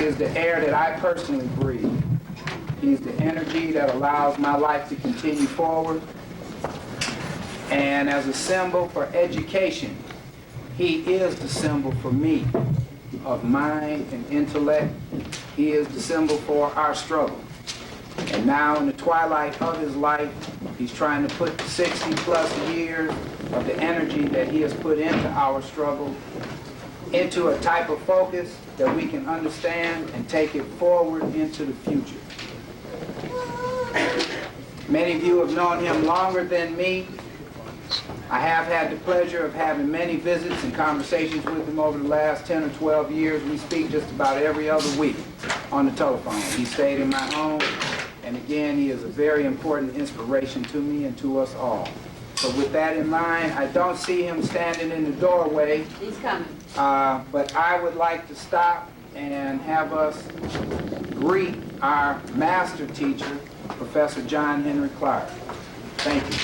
is the air that I personally breathe. He's the energy that allows my life to continue forward. And as a symbol for education, he is the symbol for me of mind and intellect. He is the symbol for our struggle. And now in the twilight of his life, he's trying to put 60+ years of the energy that he has put into our struggle into a type of focus that we can understand and take it forward into the future. Many of you have known him longer than me. I have had the pleasure of having many visits and conversations with him over the last 10 or 12 years. We speak just about every other week on the telephone. He stayed in my home, and again, he is a very important inspiration to me and to us all. So with that in mind, I don't see him standing in the doorway. He's coming. But I would like to stop and have us greet our master teacher, Professor John Henry Clark. Thank you.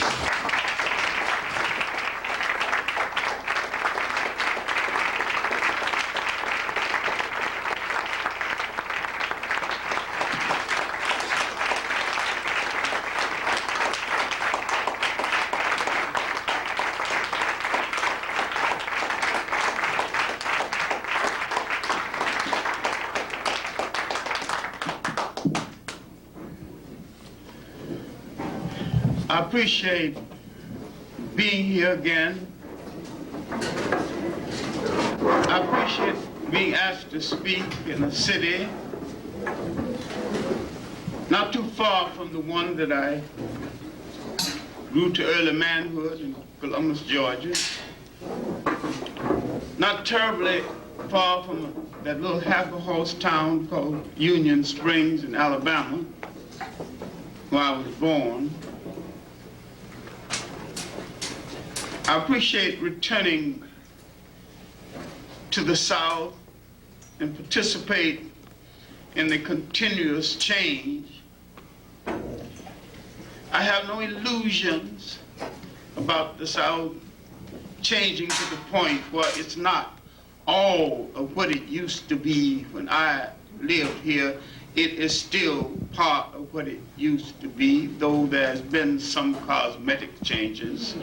I appreciate being here again. I appreciate being asked to speak in a city not too far from the one that I grew to early manhood in Columbus, Georgia. Not terribly far from that little half-a-horse town called Union Springs in Alabama, where I was born. I appreciate returning to the South and participate in the continuous change. I have no illusions about the South changing to the point where it's not all of what it used to be when I lived here. It is still part of what it used to be, though there's been some cosmetic changes.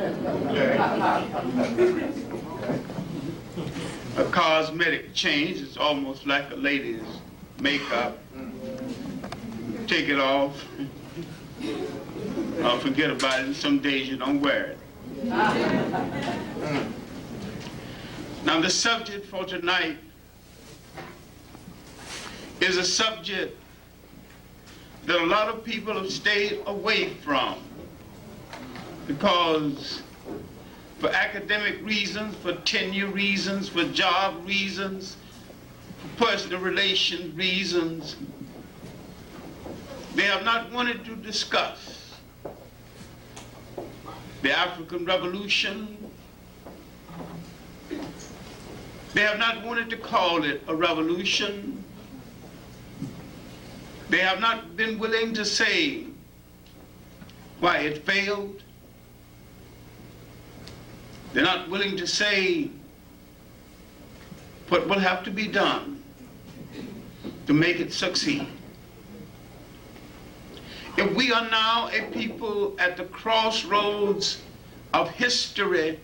A cosmetic change is almost like a lady's makeup. Take it off, or forget about it, and some days you don't wear it. Now the subject for tonight is a subject that a lot of people have stayed away from because for academic reasons, for tenure reasons, for job reasons, for personal relation reasons, they have not wanted to discuss the African Revolution. They have not wanted to call it a revolution. They have not been willing to say why it failed. They're not willing to say what will have to be done to make it succeed. If we are now a people at the crossroads of history,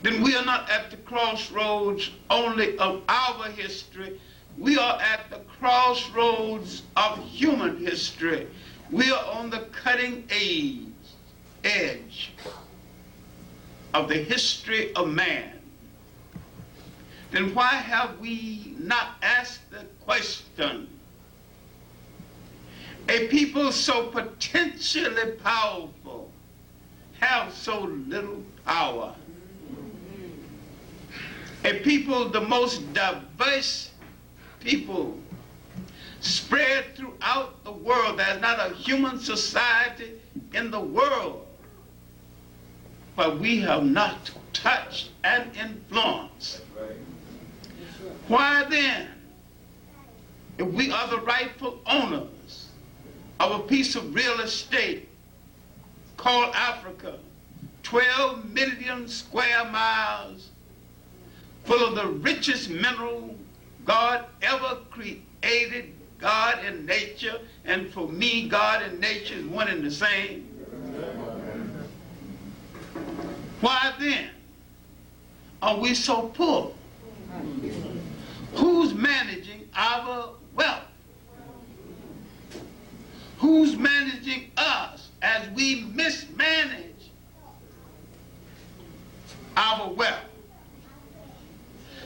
then we are not at the crossroads only of our history. We are at the crossroads of human history. We are on the cutting edge of the history of man. Then why have we not asked the question? A people so potentially powerful have so little power. A people the most diverse people spread throughout the world. There's not a human society in the world where we have not touched and influenced. Why then, if we are the rightful owners of a piece of real estate called Africa, 12 million square miles, full of the richest mineral God ever created God and nature, and for me, God and nature is one and the same. Why then are we so poor? Who's managing our wealth? Who's managing us as we mismanage our wealth?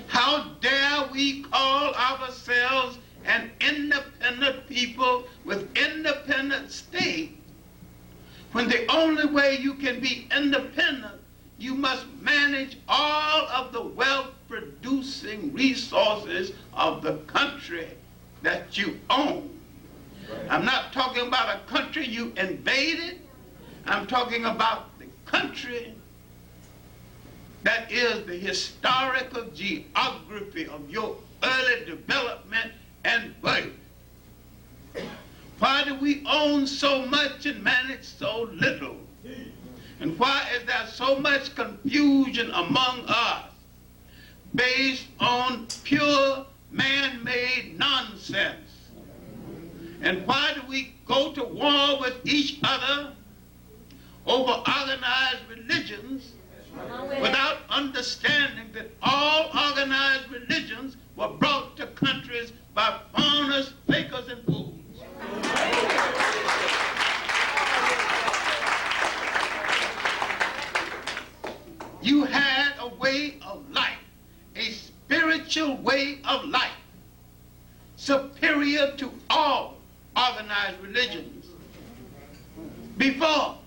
How dare we call ourselves an independent people with independent state when the only way you can be independent, you must manage all of the wealth-producing resources of the country that you own. I'm not talking about a country you invaded. I'm talking about the country that is the historical geography of your early development and birth. Why do we own so much and manage so little? And why is there so much confusion among us based on pure man-made nonsense? And why do we go to war with each other over organized religions without understanding that all organized religions were brought to countries by foreigners, fakers, and fools? You had a way of life, a spiritual way of life, superior to all organized religions. Before,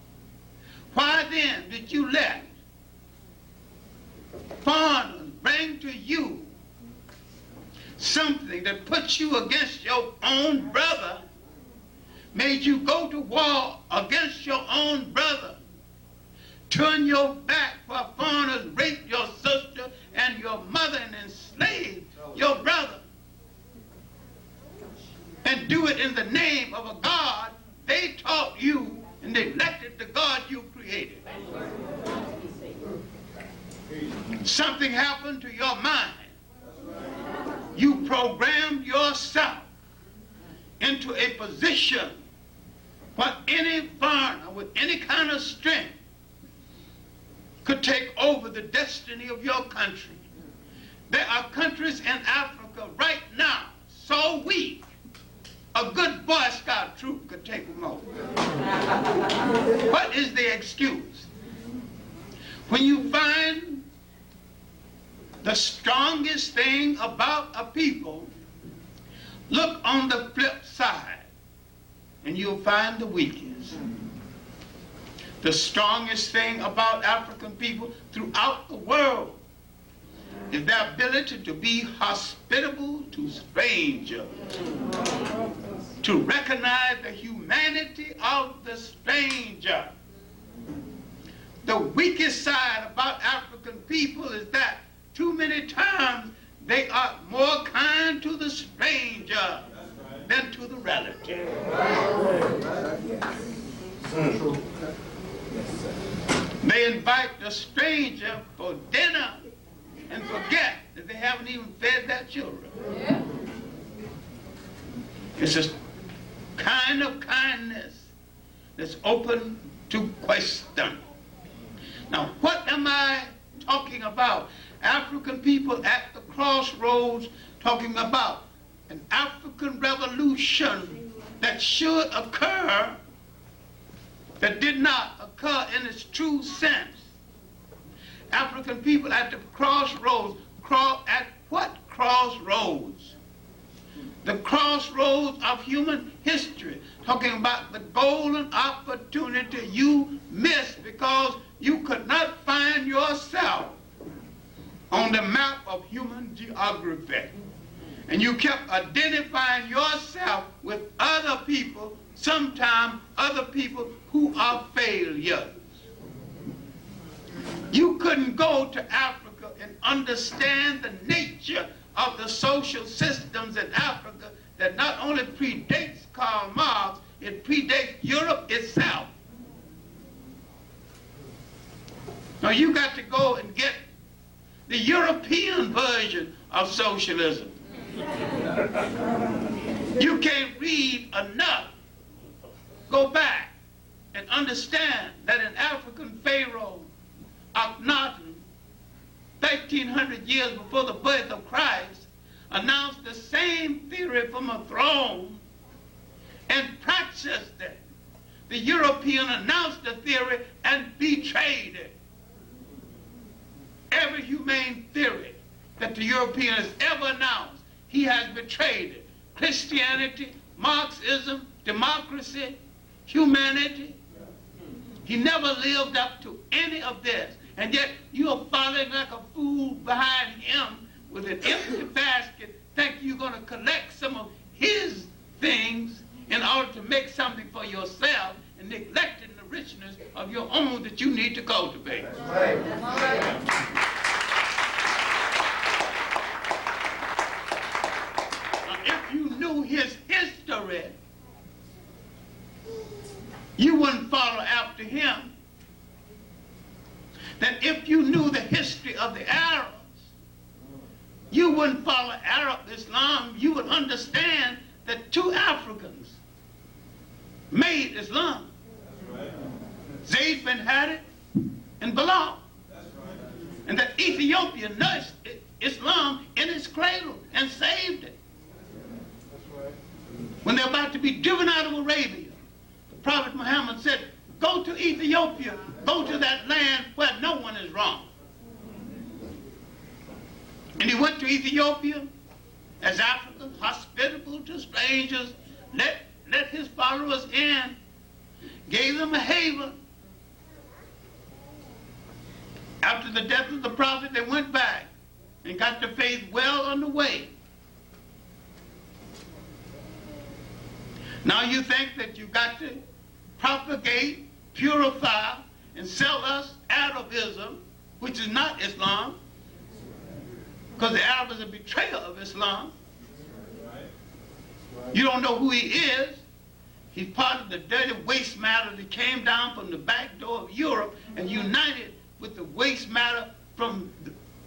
why then did you let foreigners bring to you something that puts you against your own brother, made you go to war against your own brother, turn your back while foreigners rape your sister and your mother and enslave your brother, and do it in the name of a God they taught you and neglected the God you created? Something happened to your mind. You programmed yourself into a position where any foreigner with any kind of strength could take over the destiny of your country. There are countries in Africa right now so weak, a good Boy Scout troop could take them over. What is the excuse? When you find the strongest thing about a people, look on the flip side and you'll find the weakest. The strongest thing about African people throughout the world is their ability to be hospitable to strangers, to recognize the humanity of the stranger. The weakest side about African people is that too many times they are more kind to the stranger than to the relative. They invite the stranger for dinner and forget that they haven't even fed their children. It's a kind of kindness that's open to question. Now, what am I talking about? African people at the crossroads, talking about an African revolution that should occur, that did not occur in its true sense. African people at the crossroads, at what crossroads? The crossroads of human history, talking about the golden opportunity you missed because you could not find yourself on the map of human geography. And you kept identifying yourself with other people, sometimes other people who are failures. You couldn't go to Africa and understand the nature of the social systems in Africa that not only predates Karl Marx, it predates Europe itself. Now you got to go and get the European version of socialism. You can't read enough. Go back and understand that an African Pharaoh, Akhenaten, 1,300 years before the birth of Christ, announced the same theory from a throne and practiced it. The European announced the theory and betrayed it. Every humane theory that the European has ever announced, he has betrayed it. Christianity, Marxism, democracy, humanity. He never lived up to any of this. And yet you are following like a fool behind him with an empty basket, thinking you're going to collect some of his things in order to make something for yourself, and neglecting the richness of your own that you need to cultivate. That's right. That's right. Now, if you knew his history, you wouldn't follow after him. That if you knew the history of the Arabs, you wouldn't follow Arab Islam. You would understand that two Africans made Islam. That's right. Zayd bin Harith and Bilal. That's right. And that Ethiopia nursed Islam in its cradle and saved it. That's right. When they're about to be driven out of Arabia, the Prophet Muhammad said, go to Ethiopia, go to that land where no one is wrong. And he went to Ethiopia as Africans, hospitable to strangers, let his followers in, gave them a haven. After the death of the prophet, they went back and got their faith well underway. Now you think that you've got to propagate, purify, and sell us Arabism, which is not Islam, because the Arab is a betrayer of Islam. You don't know who he is. He's part of the dirty waste matter that came down from the back door of Europe and united with the waste matter from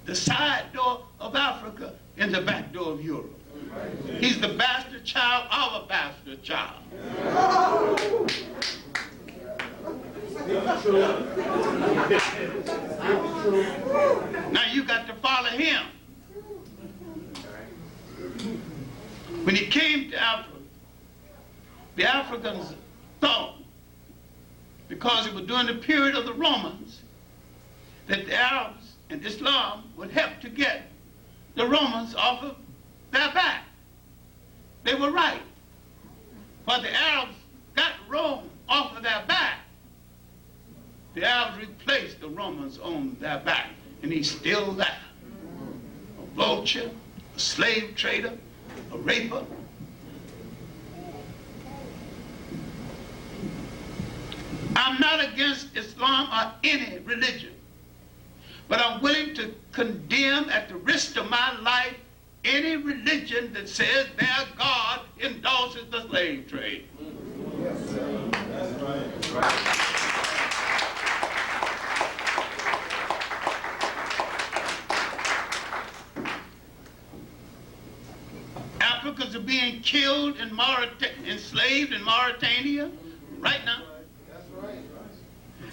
the side door of Africa and the back door of Europe. He's the bastard child of a bastard child. Now you got to follow him. When he came to Africa, the Africans thought, because it was during the period of the Romans, that the Arabs and Islam would help to get the Romans off of their back. They were right. But the Arabs got Rome off of their back. The Arabs replaced the Romans on their back, and he's still there. A vulture, a slave trader, a raper. I'm not against Islam or any religion, but I'm willing to condemn at the risk of my life any religion that says their God endorses the slave trade. Yes, sir. That's right. That's right. Africans are being killed in enslaved in Mauritania right now. That's right.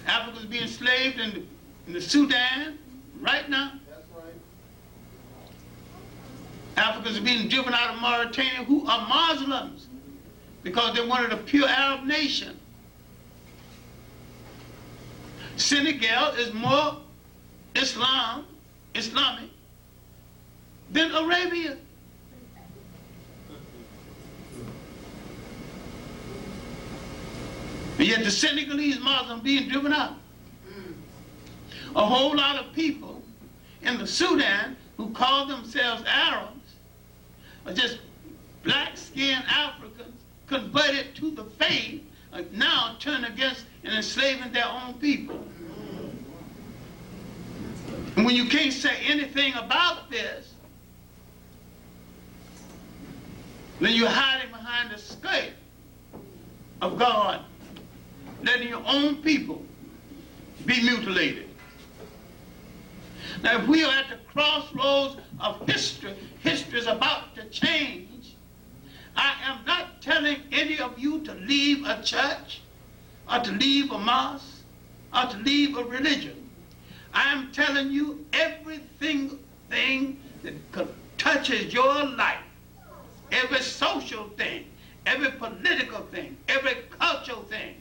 Africans being enslaved in the Sudan right now. That's right. Africans are being driven out of Mauritania who are Muslims because they wanted a pure Arab nation. Senegal is more Islamic than Arabia. And yet the Senegalese Muslims being driven out. A whole lot of people in the Sudan who call themselves Arabs are just black-skinned Africans converted to the faith, now turn against and enslaving their own people. And when you can't say anything about this, then you're hiding behind the skirt of God, letting your own people be mutilated. Now, if we are at the crossroads of history, history is about to change. I am not telling any of you to leave a church or to leave a mosque or to leave a religion. I am telling you everything that touches your life, every social thing, every political thing, every cultural thing,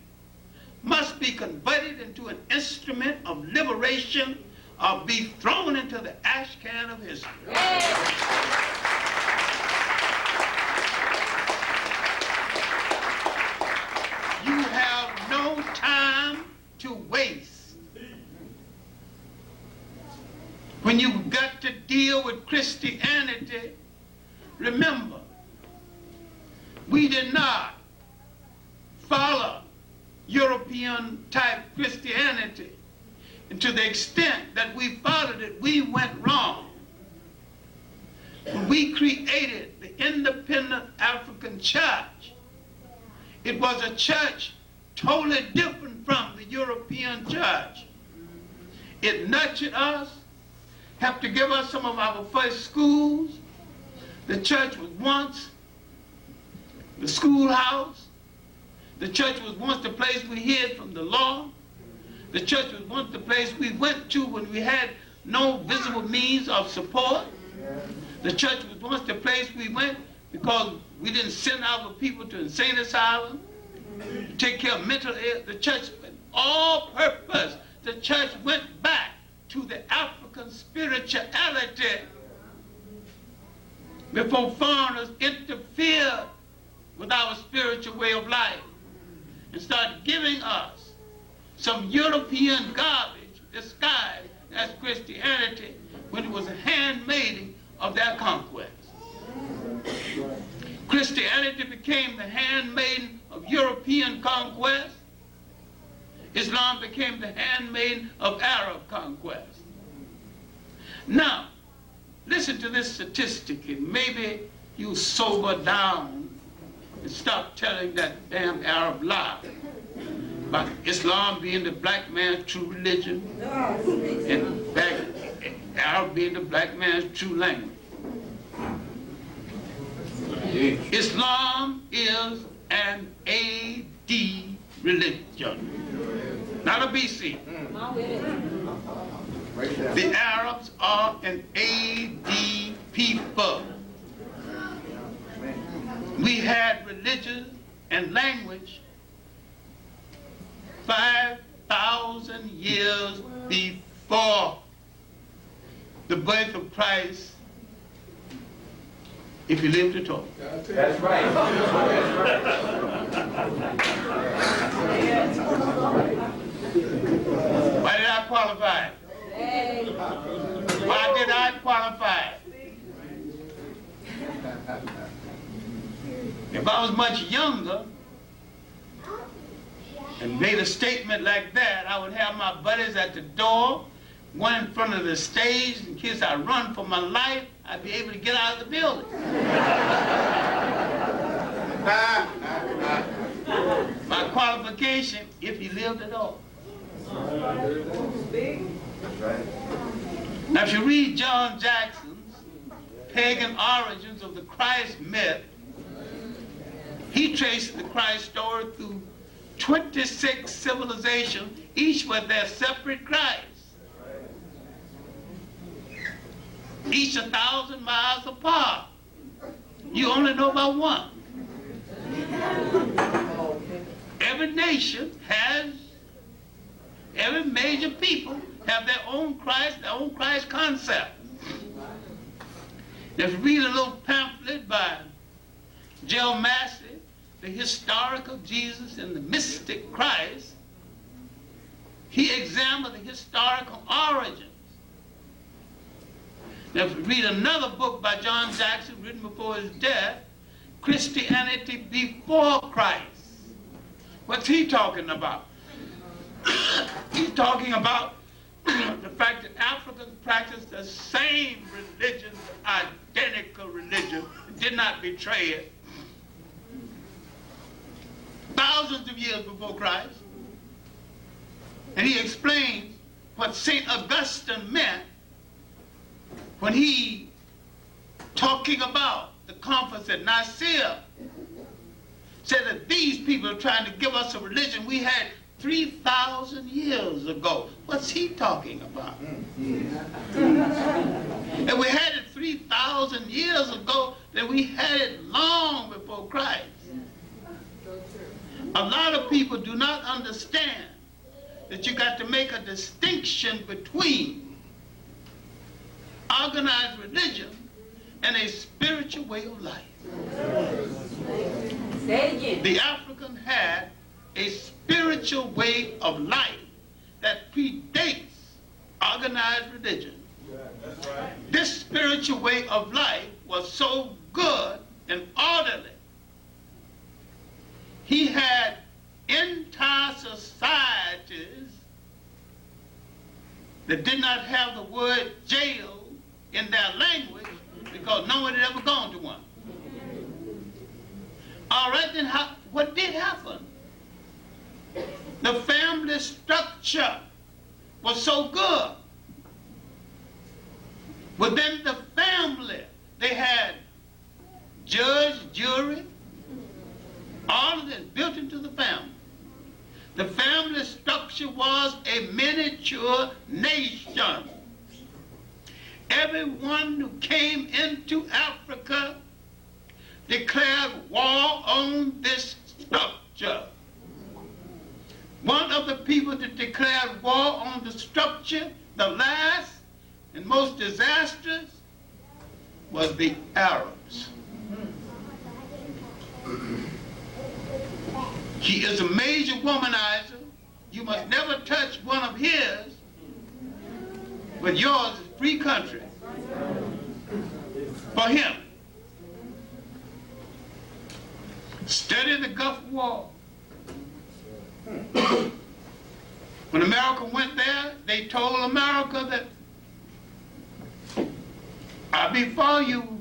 must be converted into an instrument of liberation or be thrown into the ash can of history. You have no time to waste. When you've got to deal with Christianity, remember, we did not follow European type Christianity. And to the extent that we followed it, we went wrong. When we created the independent African church, it was a church totally different from the European church. It nurtured us, helped to give us some of our first schools. The church was once the schoolhouse. The church was once the place we hid from the law. The church was once the place we went to when we had no visible means of support. The church was once the place we went because we didn't send our people to insane asylum, to take care of mental illness. The church, all purpose, the church went back to the African spirituality before foreigners interfered with our spiritual way of life and started giving us some European garbage disguised as Christianity when it was a handmaiden of their conquest. Christianity became the handmaiden of European conquest. Islam became the handmaiden of Arab conquest. Now, listen to this statistic and maybe you sober down and stop telling that damn Arab lie about Islam being the black man's true religion and Arab being the black man's true language. Islam is an AD religion, not a BC. The Arabs are an AD people. We had religion and language 5,000 years before the birth of Christ, if you lived to talk. That's right. Why did I qualify? Why did I qualify? If I was much younger and made a statement like that, I would have my buddies at the door, one in front of the stage, in case I run for my life, I'd be able to get out of the building. My qualification, if he lived at all. Now, if you read John Jackson's Pagan Origins of the Christ myth, he traces the Christ story through 26 civilizations, each with their separate Christ. Each 1,000 miles apart. You only know about one. Every nation has, every major people have their own Christ concept. If you read a little pamphlet by Joe Massey, The Historical Jesus and the Mystic Christ, he examined the historical origins. Now, if you read another book by John Jackson, written before his death, Christianity Before Christ, what's he talking about? He's talking about the fact that Africans practiced the same religion, identical religion, did not betray it, thousands of years before Christ. And he explains what St. Augustine meant when he talking about the conference at Nicaea, said that these people are trying to give us a religion we had 3,000 years ago. What's he talking about? And we had it 3,000 years ago, then we had it long before Christ. A lot of people do not understand that you got to make a distinction between organized religion and a spiritual way of life. Say it again. The African had a spiritual way of life that predates organized religion. That's right. This spiritual way of life was so good and orderly. He had entire societies that did not have the word jail in their language because no one had ever gone to one. All right, then what did happen? The family structure was so good. Within the family, they had judge, jury, all of this built into the family. The family structure was a miniature nation. Everyone who came into Africa declared war on this structure. One of the people that declared war on the structure, the last and most disastrous, was the Arabs. He is a major womanizer. You must never touch one of his, but yours is free country for him. Study the Gulf War. When America went there, they told America that I'll be for you,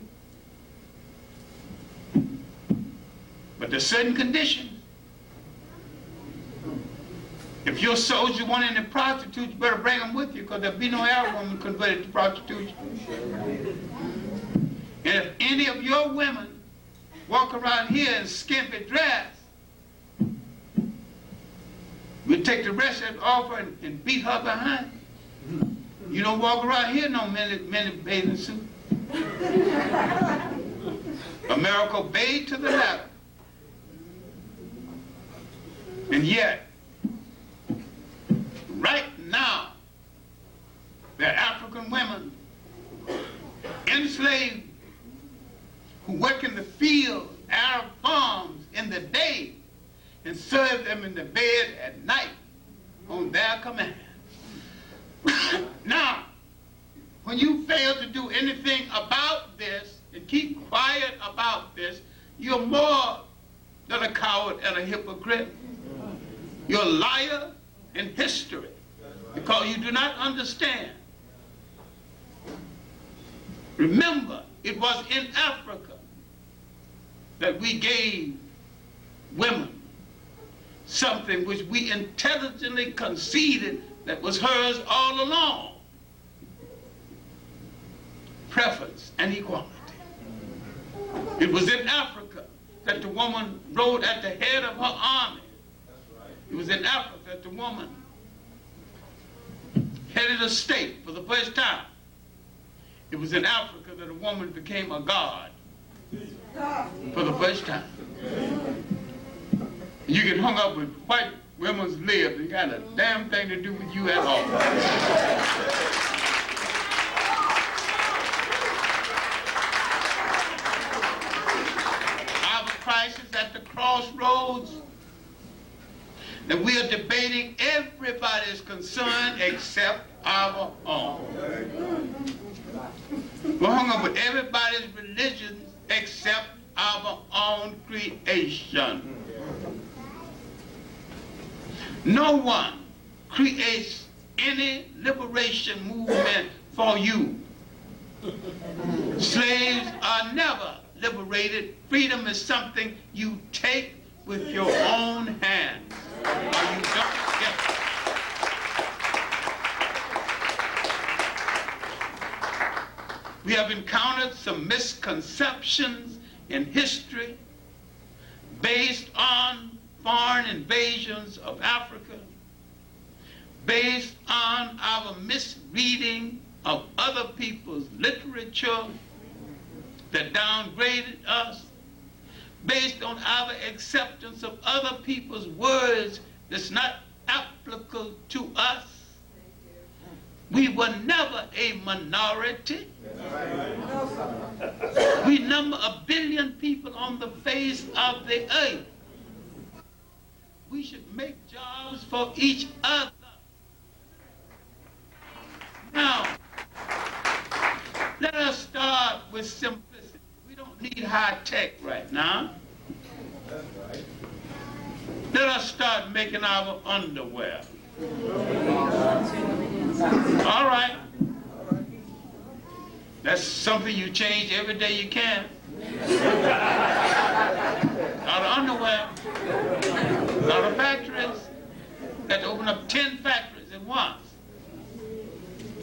but there's certain conditions. If your soldiers want any prostitutes, you better bring them with you, because there'll be no Arab woman converted to prostitution. And if any of your women walk around here in skimpy dress, we'll take the rest of it off her and beat her behind. You don't walk around here no many bathing suit. America obeyed to the letter. And yet, right now, there are African women enslaved who work in the field, Arab farms in the day, and serve them in the bed at night on their command. Now, when you fail to do anything about this and keep quiet about this, you're more than a coward and a hypocrite. You're a liar in history because you do not understand. Remember, it was in Africa that we gave women something which we intelligently conceded that was hers all along. Preference and equality. It was in Africa that the woman rode at the head of her army. It was in Africa that the woman headed a state for the first time. It was in Africa that a woman became a god for the first time. You get hung up with white women's lives, and you got a damn thing to do with you at all. Our crisis at the crossroads that we are debating everybody's concern except our own. We're hung up with everybody's religion except our own creation. No one creates any liberation movement for you. Slaves are never liberated. Freedom is something you take with your own hands, or you don't get it. have encountered some misconceptions in history based on foreign invasions of Africa, based on our misreading of other people's literature that downgraded us, based on our acceptance of other people's words that's not applicable to us. We were never a minority. We number 1 billion people on the face of the earth. We should make jobs for each other. Now, let us start with simplicity. We don't need high tech right now. Let us start making our underwear. All right. That's something you change every day you can. Out of underwear, out of factories. Got to open up 10 factories at once.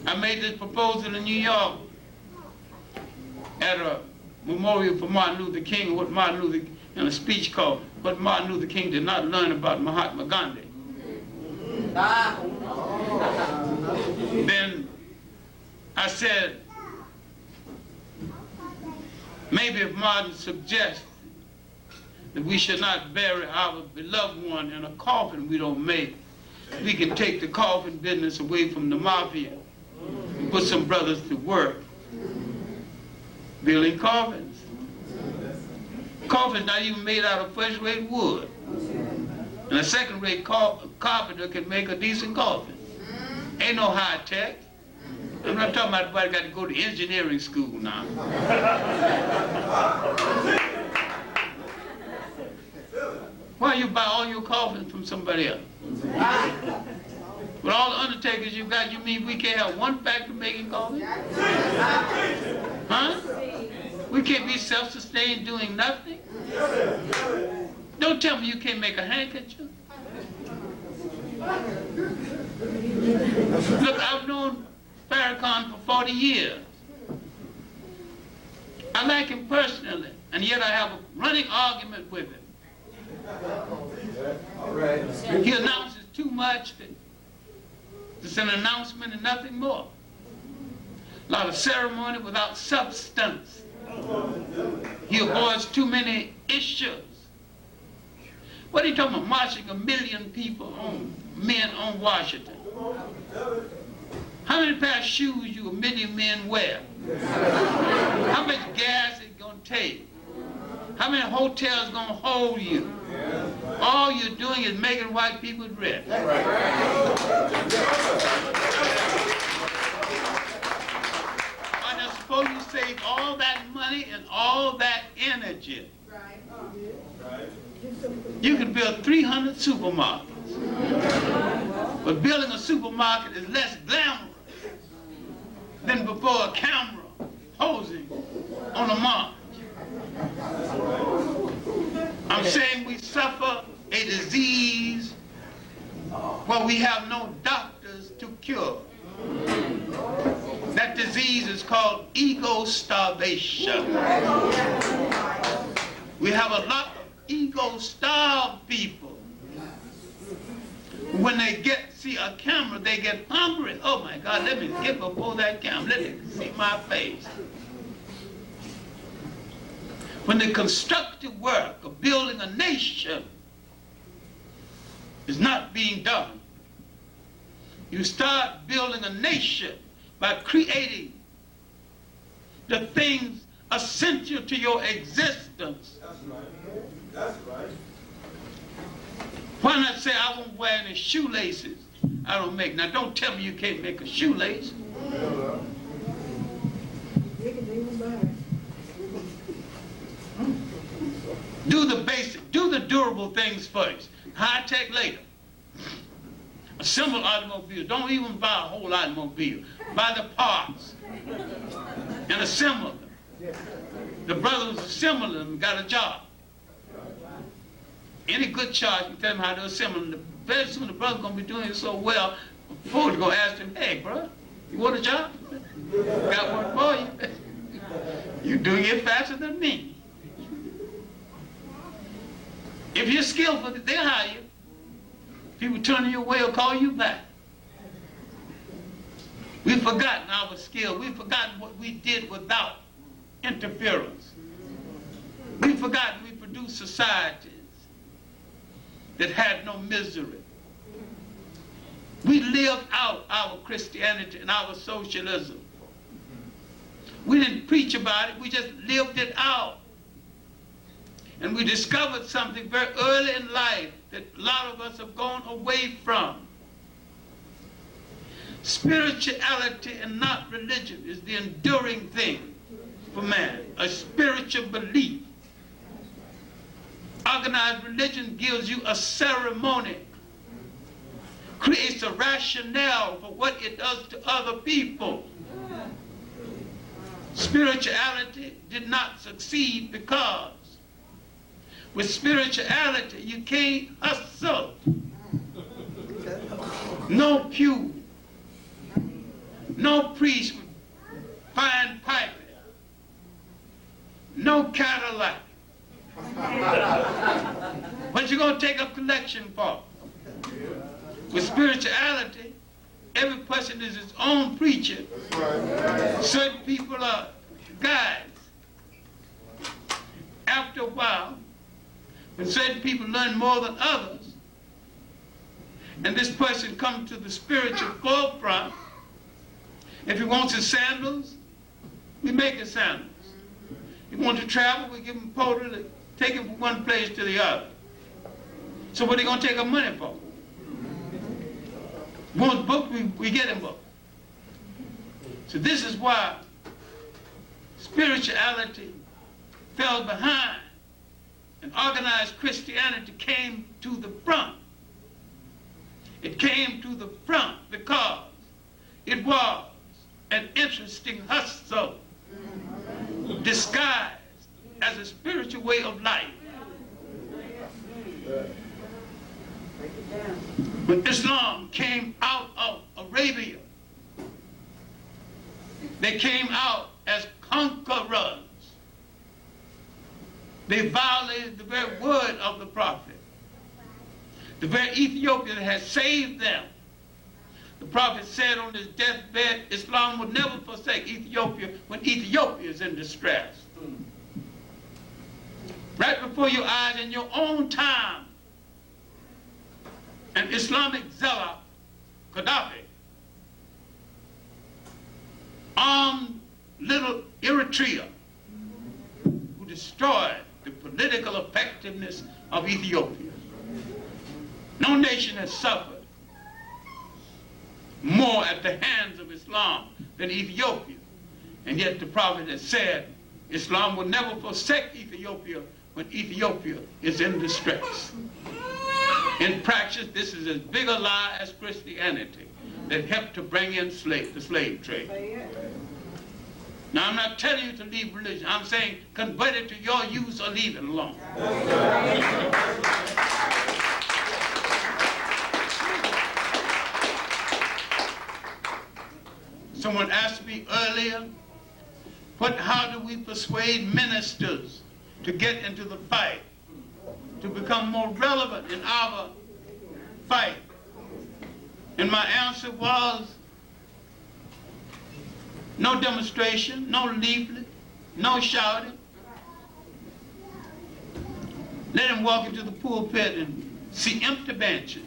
I made this proposal in New York at a memorial for Martin Luther King, what Martin Luther, in a speech called What Martin Luther King Did Not Learn About Mahatma Gandhi. Then I said, maybe if Martin suggests that we should not bury our beloved one in a coffin we don't make, we can take the coffin business away from the mafia and put some brothers to work building coffins. Coffins not even made out of first-rate wood. And a second-rate carpenter can make a decent coffin. Ain't no high tech. I'm not talking about everybody got to go to engineering school now. Why you buy all your coffins from somebody else? With all the undertakers you got, you mean we can't have one factory making coffins? Huh? We can't be self-sustained doing nothing? Don't tell me you can't make a handkerchief. Look, I've known Afrikan for 40 years. I like him personally, and yet I have a running argument with him. He announces too much. It's an announcement and nothing more. A lot of ceremony without substance. He avoids too many issues. What are you talking about, marching 1 million people men on Washington? How many pair of shoes you 1 million men wear? How much gas it gonna take? How many hotels gonna hold you? All you're doing is making white people rich. I just suppose you save all that money and all that energy. You can build 300 supermarkets. But building a supermarket is less glamorous than before a camera posing on a march. I'm saying we suffer a disease where we have no doctors to cure. That disease is called ego starvation. We have a lot of ego-starved people. When they see a camera, they get hungry. Oh my God, let me get before that camera. Let me see my face. When the constructive work of building a nation is not being done, you start building a nation by creating the things essential to your existence. That's right. That's right. Why not say I won't wear any shoelaces I don't make? Now don't tell me you can't make a shoelace. Do the basic, do the durable things first. High tech later. Assemble automobiles. Don't even buy a whole automobile. Buy the parts and assemble them. The brother who's assembling them got a job. Any good charge can tell him how to assemble them. Very soon the brother's going to be doing it so well, Ford's going to ask him, hey, bro, you want a job? Got one for you. You're doing it faster than me. If you're skillful, they'll hire you. People turning you away or call you back. We've forgotten our skill. We've forgotten what we did without interference. We've forgotten we produced societies that had no misery. We lived out our Christianity and our socialism. We didn't preach about it, we just lived it out. And we discovered something very early in life that a lot of us have gone away from. Spirituality and not religion is the enduring thing for man, a spiritual belief. Organized religion gives you a ceremony, creates a rationale for what it does to other people. Spirituality did not succeed because with spirituality you can't hustle. No pew, no priest with fine piping, no Cadillac. What you gonna take up collection for? With spirituality, every person is his own preacher. Certain people are guides. After a while, when certain people learn more than others, and this person comes to the spiritual forefront, if he wants his sandals, we make his sandals. If he wants to travel, we give him a porter to take him from one place to the other. So what are they going to take our money for? He wants books, we get him books. So this is why spirituality fell behind and organized Christianity came to the front. It came to the front because it was an interesting hustle disguised as a spiritual way of life. When Islam came out of Arabia, they came out as conquerors. They violated the very word of the prophet. The very Ethiopian that had saved them. The prophet said on his deathbed, Islam would never forsake Ethiopia when Ethiopia is in distress. Right before your eyes in your own time, an Islamic zealot, Gaddafi, armed little Eritrea, who destroyed the political effectiveness of Ethiopia. No nation has suffered more at the hands of Islam than Ethiopia. And yet the prophet has said Islam will never forsake Ethiopia when Ethiopia is in distress. In practice, this is as big a lie as Christianity that helped to bring in the slave trade. Now, I'm not telling you to leave religion. I'm saying convert it to your use or leave it alone. Someone asked me earlier, how do we persuade ministers to get into the fight, to become more relevant in our fight? And my answer was, no demonstration, no leaflet, no shouting. Let him walk into the pulpit and see empty benches.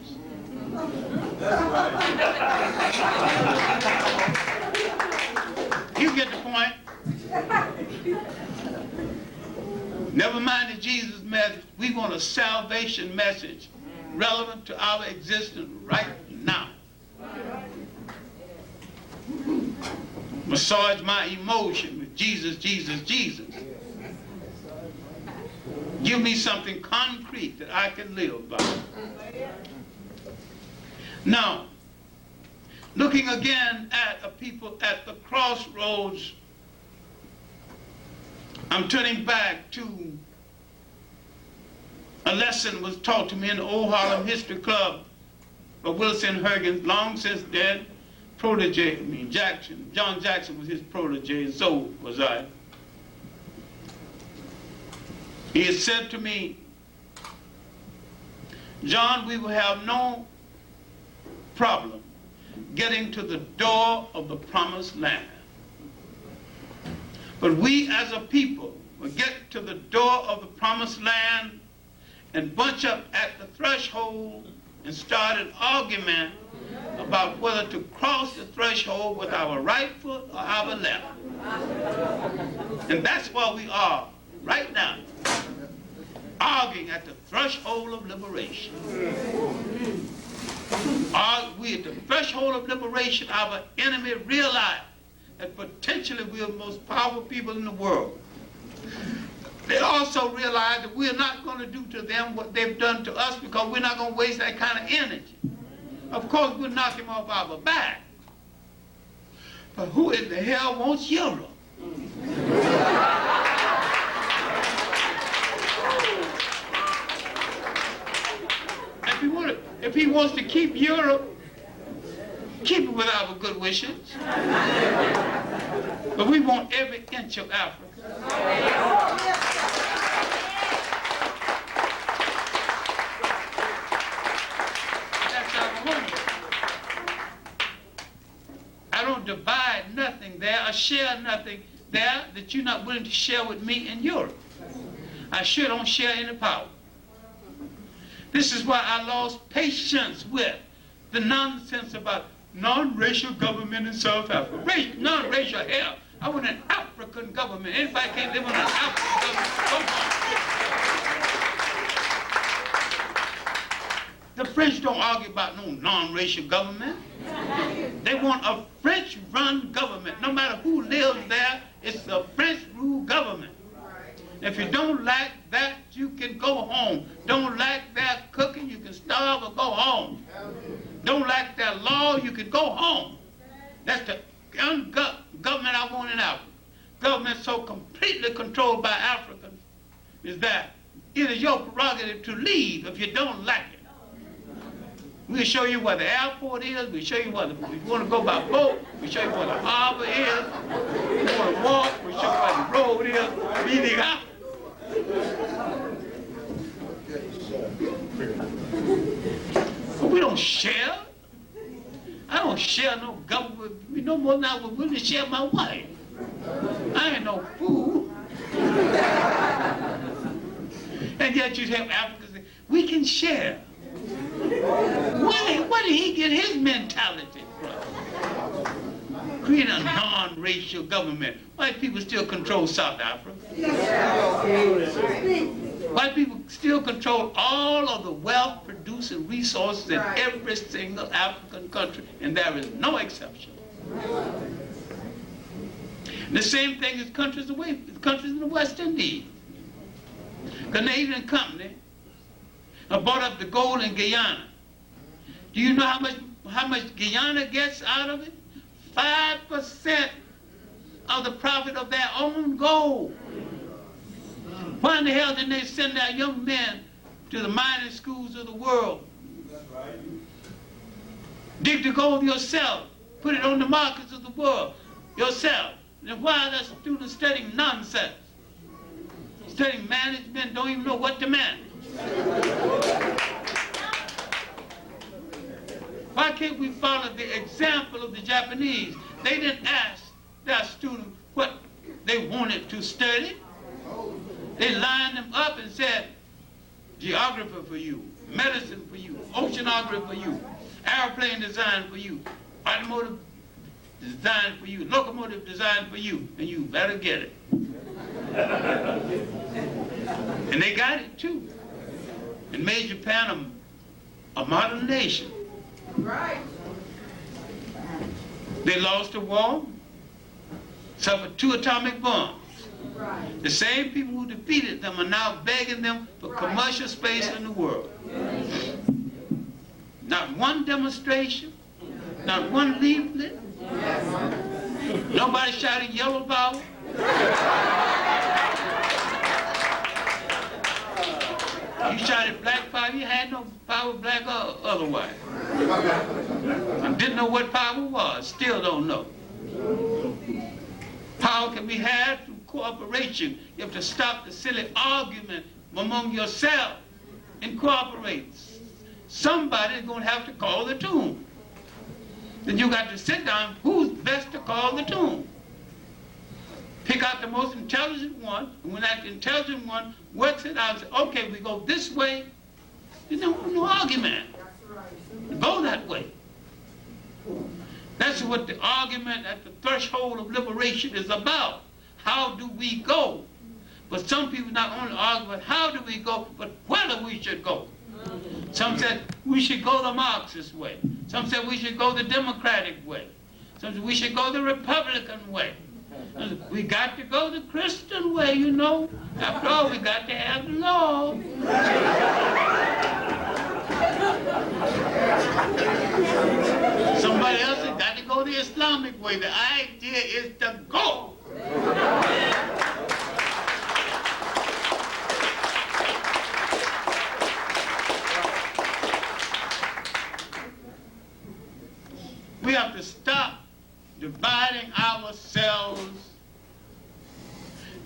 You get the point. Never mind the Jesus message. We want a salvation message relevant to our existence right now. Massage my emotion with Jesus, Jesus, Jesus. Give me something concrete that I can live by. Now, looking again at a people at the crossroads, I'm turning back to a lesson was taught to me in the Old Harlem History Club by Wilson Hergens, long since dead protege, John Jackson was his protege, and so was I. He has said to me, John, we will have no problem getting to the door of the promised land. But we as a people will get to the door of the promised land and bunch up at the threshold and start an argument about whether to cross the threshold with our right foot or our left. And that's where we are right now, arguing at the threshold of liberation. Are we at the threshold of liberation? Our enemy realized that potentially we are the most powerful people in the world. They also realize that we're not going to do to them what they've done to us, because we're not going to waste that kind of energy. Of course, we'll knock him off our back. But who in the hell wants Europe? If he wants to keep Europe, keep it with our good wishes. But we want every inch of Africa. That's our home. I don't divide nothing there or share nothing there that you're not willing to share with me in Europe. I sure don't share any power. This is why I lost patience with the nonsense about non-racial government in South Africa. Non-racial, hell, I want an African government. Anybody can't live on an African government. The French don't argue about no non-racial government. They want a French-run government. No matter who lives there, it's a French-ruled government. If you don't like that, you can go home. Don't like their cooking, you can starve or go home. Don't like their law, you can go home. That's the government I want in Africa. Government so completely controlled by Africans is that it is your prerogative to leave if you don't like it. We'll show you where the airport is. We'll show you where if you want to go by boat, we'll show you where the harbor is. If you want to walk, we'll show you where the road is. Meaning out. But we don't share. I don't share no government. We no more now we're willing to share my wife. I ain't no fool. And yet you have Africans say, we can share. Where did he get his mentality from? Create a non-racial government. White people still control South Africa. White people still control all of the wealth-producing resources in every single African country, and there is no exception. And the same thing as countries in the West Indies. Canadian company bought up the gold in Guyana. Do you know how much Guyana gets out of it? 5% of the profit of their own gold. Why in the hell didn't they send our young men to the mining schools of the world? Dig the gold yourself. Put it on the markets of the world yourself. Then why are the students studying nonsense? Studying management, don't even know what to manage. Why can't we follow the example of the Japanese? They didn't ask their students what they wanted to study. They lined them up and said, geography for you, medicine for you, oceanography for you, airplane design for you, automotive design for you, locomotive design for you, and you better get it. And they got it too. And made Japan a modern nation. Right. They lost the war, suffered 2 atomic bombs. Right. The same people who defeated them are now begging them for commercial space in the world. Yes. Not one demonstration, not one leaflet. Yes. Nobody shouting yellow power. You shouted black power, you had no power, black or otherwise. And didn't know what power was, still don't know. Power can be had through cooperation. You have to stop the silly argument among yourself and cooperate. Somebody's going to have to call the tune. Then you got to sit down, who's best to call the tune? Pick out the most intelligent one, and when that intelligent one works it out, say, okay, we go this way, there's no argument. Go that way. That's what the argument at the threshold of liberation is about. How do we go? But some people not only argue about how do we go, but whether we should go. Some said we should go the Marxist way. Some said we should go the Democratic way. Some said we should go the Republican way. We got to go the Christian way, you know. After all, we got to have the law. Somebody else has got to go the Islamic way. The idea is to go. We have to stop dividing ourselves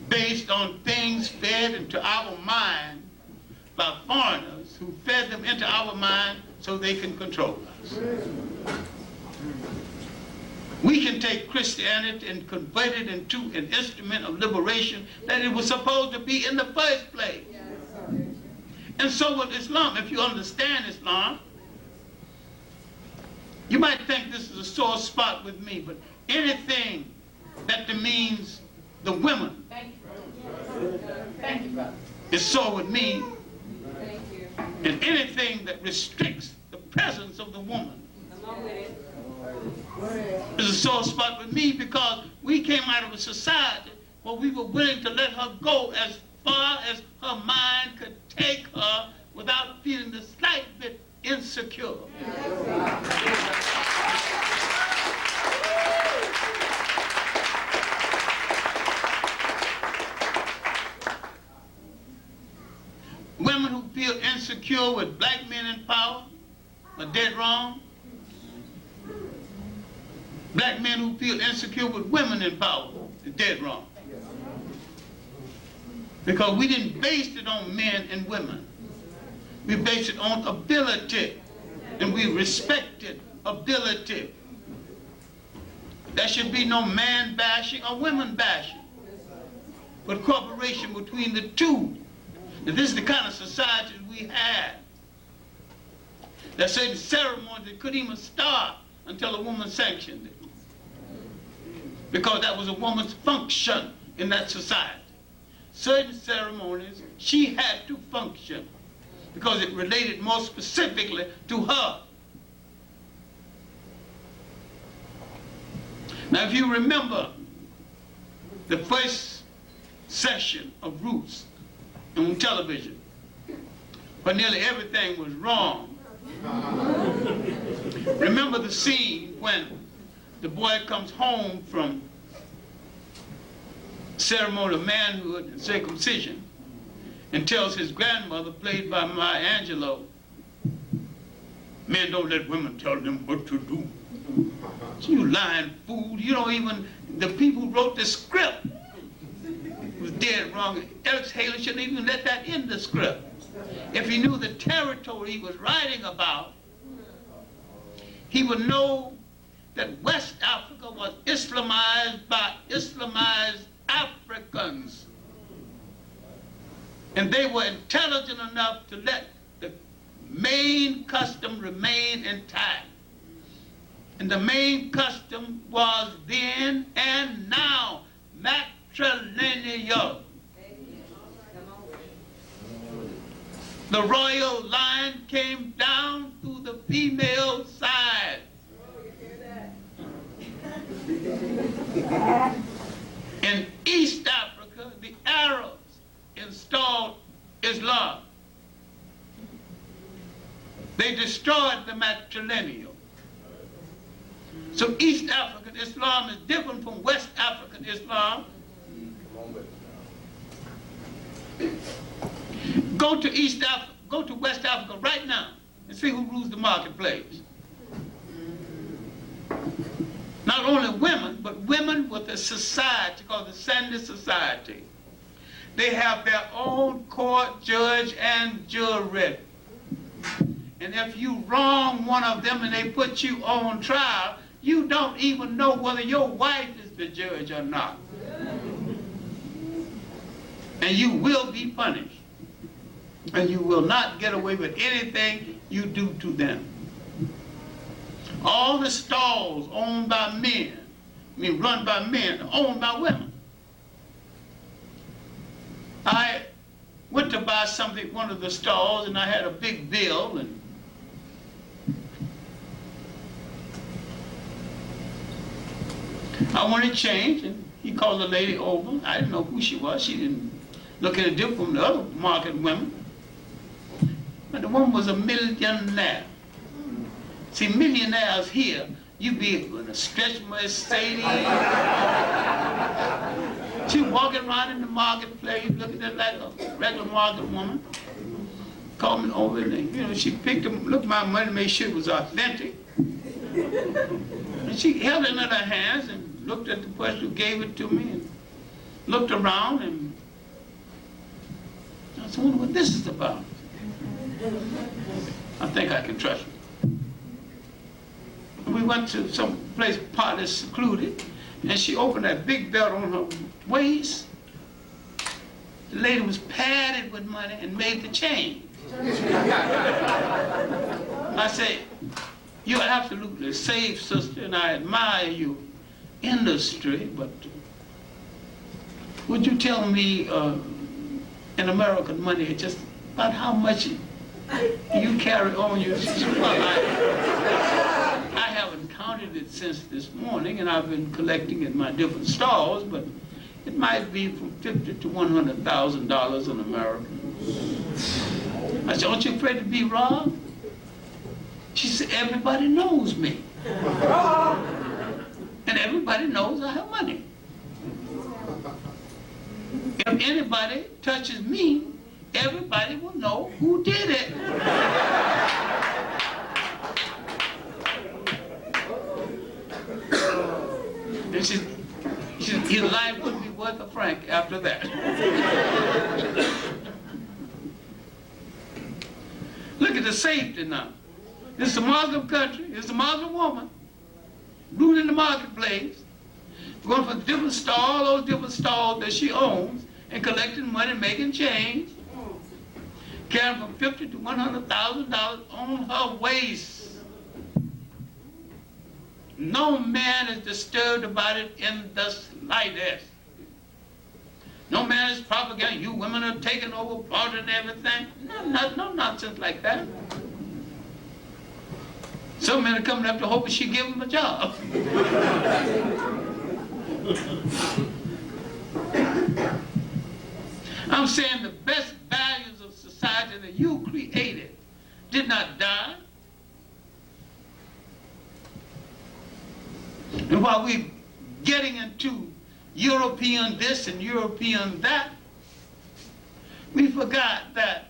based on things fed into our mind by foreigners who fed them into our mind so they can control us. We can take Christianity and convert it into an instrument of liberation that it was supposed to be in the first place. And so with Islam, if you understand Islam, you might think this is a sore spot with me, but anything that demeans the women is sore with me. And anything that restricts the presence of the woman is a sore spot with me, because we came out of a society where we were willing to let her go as far as her mind could take her without feeling the slight bit insecure. Women who feel insecure with black men in power are dead wrong. Black men who feel insecure with women in power are dead wrong. Because we didn't base it on men and women. We base it on ability, and we respected ability. There should be no man bashing or women bashing, but cooperation between the two. Now, this is the kind of society we had. There are certain ceremonies that couldn't even start until a woman sanctioned it, because that was a woman's function in that society. Certain ceremonies she had to function, because it related more specifically to her. Now, if you remember the first session of Roots on television, where nearly everything was wrong, remember the scene when the boy comes home from ceremony of manhood and circumcision and tells his grandmother, played by Maya Angelou, men don't let women tell them what to do. So you lying fool, you don't even, the people who wrote the script was dead wrong. Alex Haley shouldn't even let that in the script. If he knew the territory he was writing about, he would know that West Africa was Islamized by Islamized Africans. And they were intelligent enough to let the main custom remain intact. And the main custom was then and now matrilineal. The royal line came down through the female side. In East Africa, the Arabs installed Islam. They destroyed the matrilineal. So East African Islam is different from West African Islam. Go to East Africa, go to West Africa right now and see who rules the marketplace. Not only women, but women with a society called the Sandy Society. They have their own court, judge, and jury. And if you wrong one of them and they put you on trial, you don't even know whether your wife is the judge or not. And you will be punished. And you will not get away with anything you do to them. All the stalls owned by men, run by men, are owned by women. I went to buy something at one of the stalls and I had a big bill, and I wanted change, and he called the lady over. I didn't know who she was. She didn't look any different from the other market women. But the woman was a millionaire. See, millionaires here, you be in a stretch Mercedes. She walking around in the marketplace, looking at like a regular market woman. Called me over and she picked up, looked at my money, made sure it was authentic. And she held it in her hands and looked at the person who gave it to me and looked around, and I said, I wonder what this is about. I think I can trust her. We went to some place partly secluded, and she opened that big belt on her waist. The lady was padded with money and made the change. I said, you're absolutely safe, sister, and I admire your industry, but would you tell me in American money just about how much you carry on you? She said, well, I haven't counted it since this morning, and I've been collecting at my different stalls, but it might be from $50,000 to $100,000 in America. I said, aren't you afraid to be robbed? She said, everybody knows me. And everybody knows I have money. If anybody touches me, everybody will know who did it. And she said, his life wouldn't be worth a franc after that. Look at the safety now. This is a Muslim country, it's a Muslim woman, ruling the marketplace, going from different stalls, all those different stalls that she owns, and collecting money, making change, carrying from $50,000 to $100,000 on her waist. No man is disturbed about it in the slightest. No man is propagating, you women are taking over, and everything. No nonsense like that. Some men are coming up to hoping she give them a job. I'm saying the best values of society that you created did not die. And while we're getting into European this and European that, we forgot that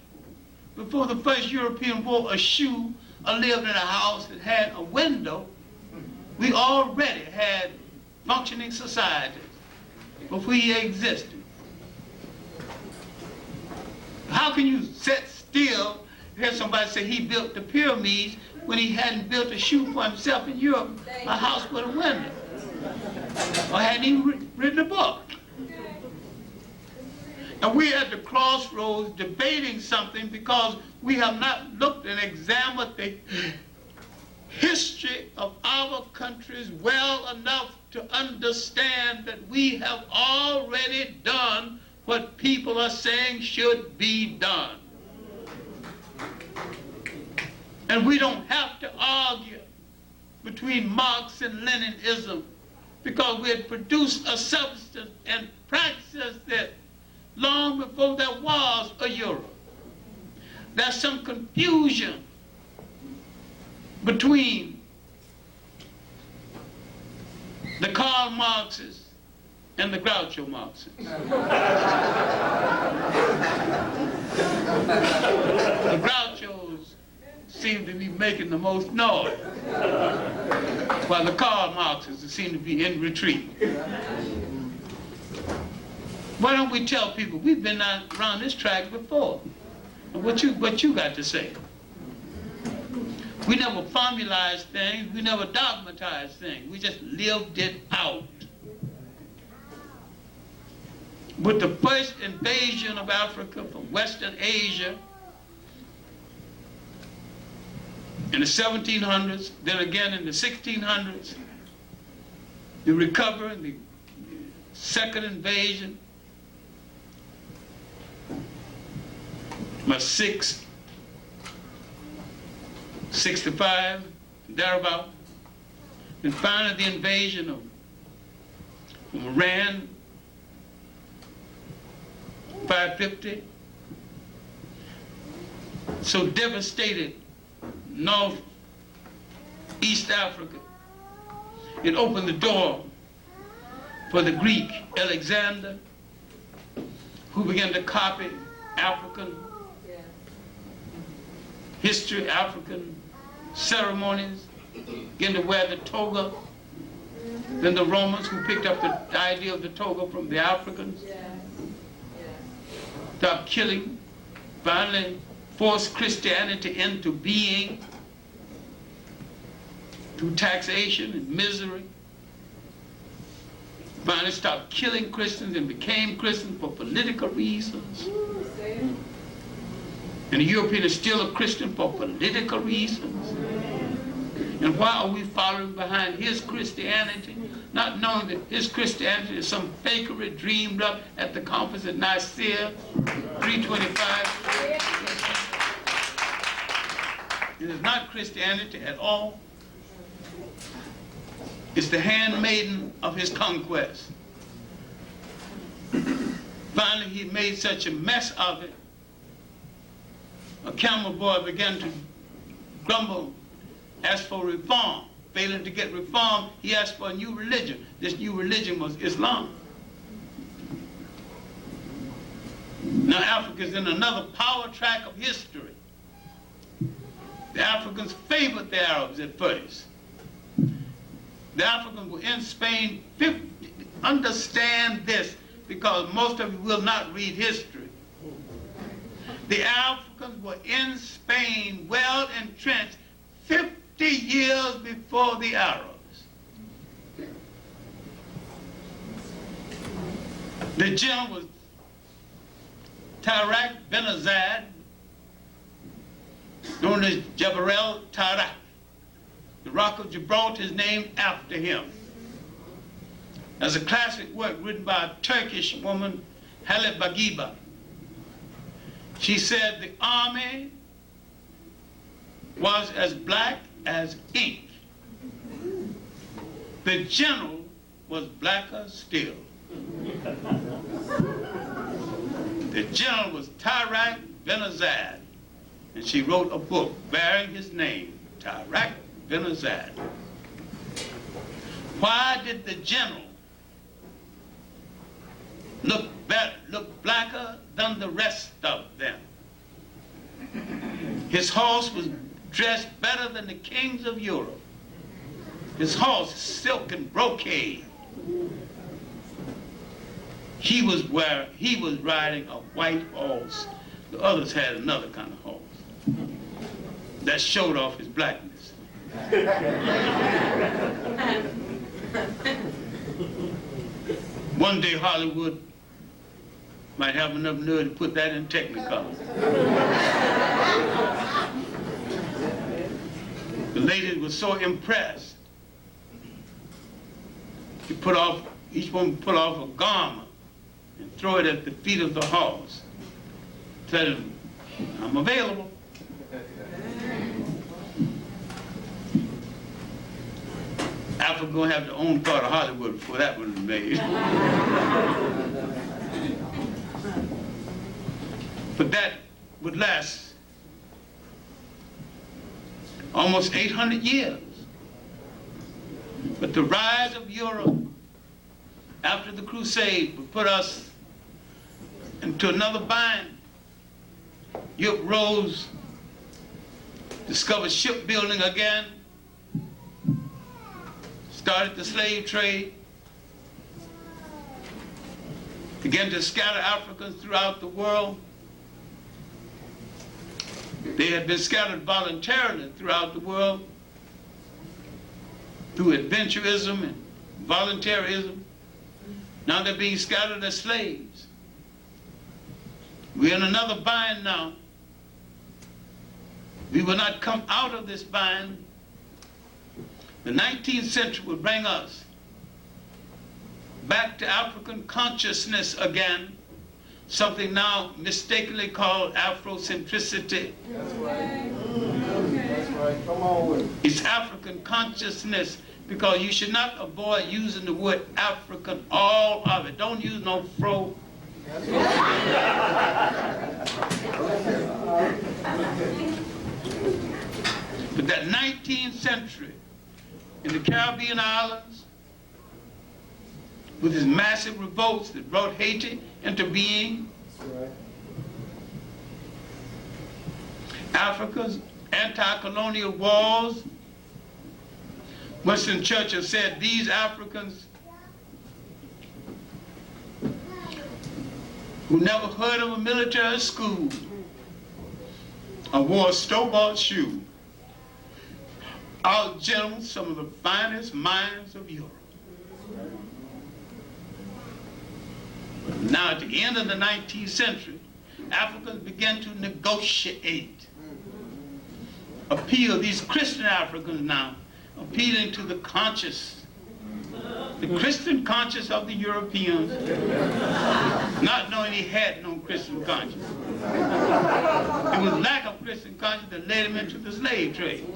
before the first European wore a shoe or lived in a house that had a window, we already had functioning societies before we existed. How can you sit still and hear somebody say he built the pyramids when he hadn't built a shoe for himself in Europe, a house with a window, or hadn't even written a book? And we're at the crossroads debating something because we have not looked and examined the history of our countries well enough to understand that we have already done what people are saying should be done. And we don't have to argue between Marx and Leninism because we had produced a substance and practiced it long before there was a euro. There's some confusion between the Karl Marxes and the Groucho Marxes. The Grouchos seem to be making the most noise, while the Karl Marxists seem to be in retreat. Why don't we tell people we've been around this track before? And what you got to say? We never formalized things, we never dogmatized things, we just lived it out. With the first invasion of Africa from Western Asia in the 1700s, then again in the 1600s, the recovery, the second invasion, was 65, thereabout. And finally the invasion of Iran, 550. So devastated North East Africa. It opened the door for the Greek Alexander, who began to copy African history, African ceremonies, began to wear the toga. Then the Romans, who picked up the idea of the toga from the Africans, stopped killing, finally forced Christianity into being through taxation and misery. Finally stopped killing Christians and became Christians for political reasons. And the European is still a Christian for political reasons. And why are we following behind his Christianity, not knowing that his Christianity is some fakery dreamed up at the conference at Nicaea, 325? It is not Christianity at all. It's the handmaiden of his conquest. Finally, he made such a mess of it, a camel boy began to grumble, asked for reform. Failing to get reform, he asked for a new religion. This new religion was Islam. Now Africa is in another power track of history. The Africans favored the Arabs at first. The Africans were in Spain. Understand this, because most of you will not read history. The Africans were in Spain, well entrenched, 50 years before the Arabs. The general was Tariq bin Azad, known as Jebel Tariq. The Rock of Gibraltar is named after him. There's a classic work written by a Turkish woman, Halit Bagiba. She said the army was as black as ink. The general was blacker still. The general was Tariq bin Azad, and she wrote a book bearing his name, Tariq bin Azad. Why did the general look better, look blacker than the rest of them? His horse was dressed better than the kings of Europe. His horse, silk and brocade. He was riding a white horse. The others had another kind of horse that showed off his blackness. One day Hollywood might have enough nerve to put that in Technicolor. The ladies were so impressed. Each one put off a garment and throw it at the feet of the horse. Tell him, I'm available. Africa gonna have to own part of Hollywood before that one was made. But that would last almost 800 years. But the rise of Europe after the Crusade would put us into another bind. Europe rose discovered shipbuilding again, started the slave trade, began to scatter Africans throughout the world. They had been scattered voluntarily throughout the world through adventurism and voluntarism. Now they're being scattered as slaves. We're in another bind now. We will not come out of this bind. The 19th century will bring us back to African consciousness again, something now mistakenly called Afrocentricity. That's right. That's right. Come on with it. It's African consciousness, because you should not avoid using the word African, all of it. Don't use no fro. But that 19th century in the Caribbean islands, with its massive revolts that brought Haiti into being, That's right. Africa's anti-colonial wars. Winston Churchill said these Africans who never heard of a military school or wore a store-bought shoe are gentlemen, some of the finest minds of Europe. Now at the end of the 19th century, Africans began to negotiate, appeal, these Christian Africans now, appealing to the conscience, the Christian conscience of the Europeans, not knowing he had no Christian conscience. It was lack of Christian conscience that led him into the slave trade.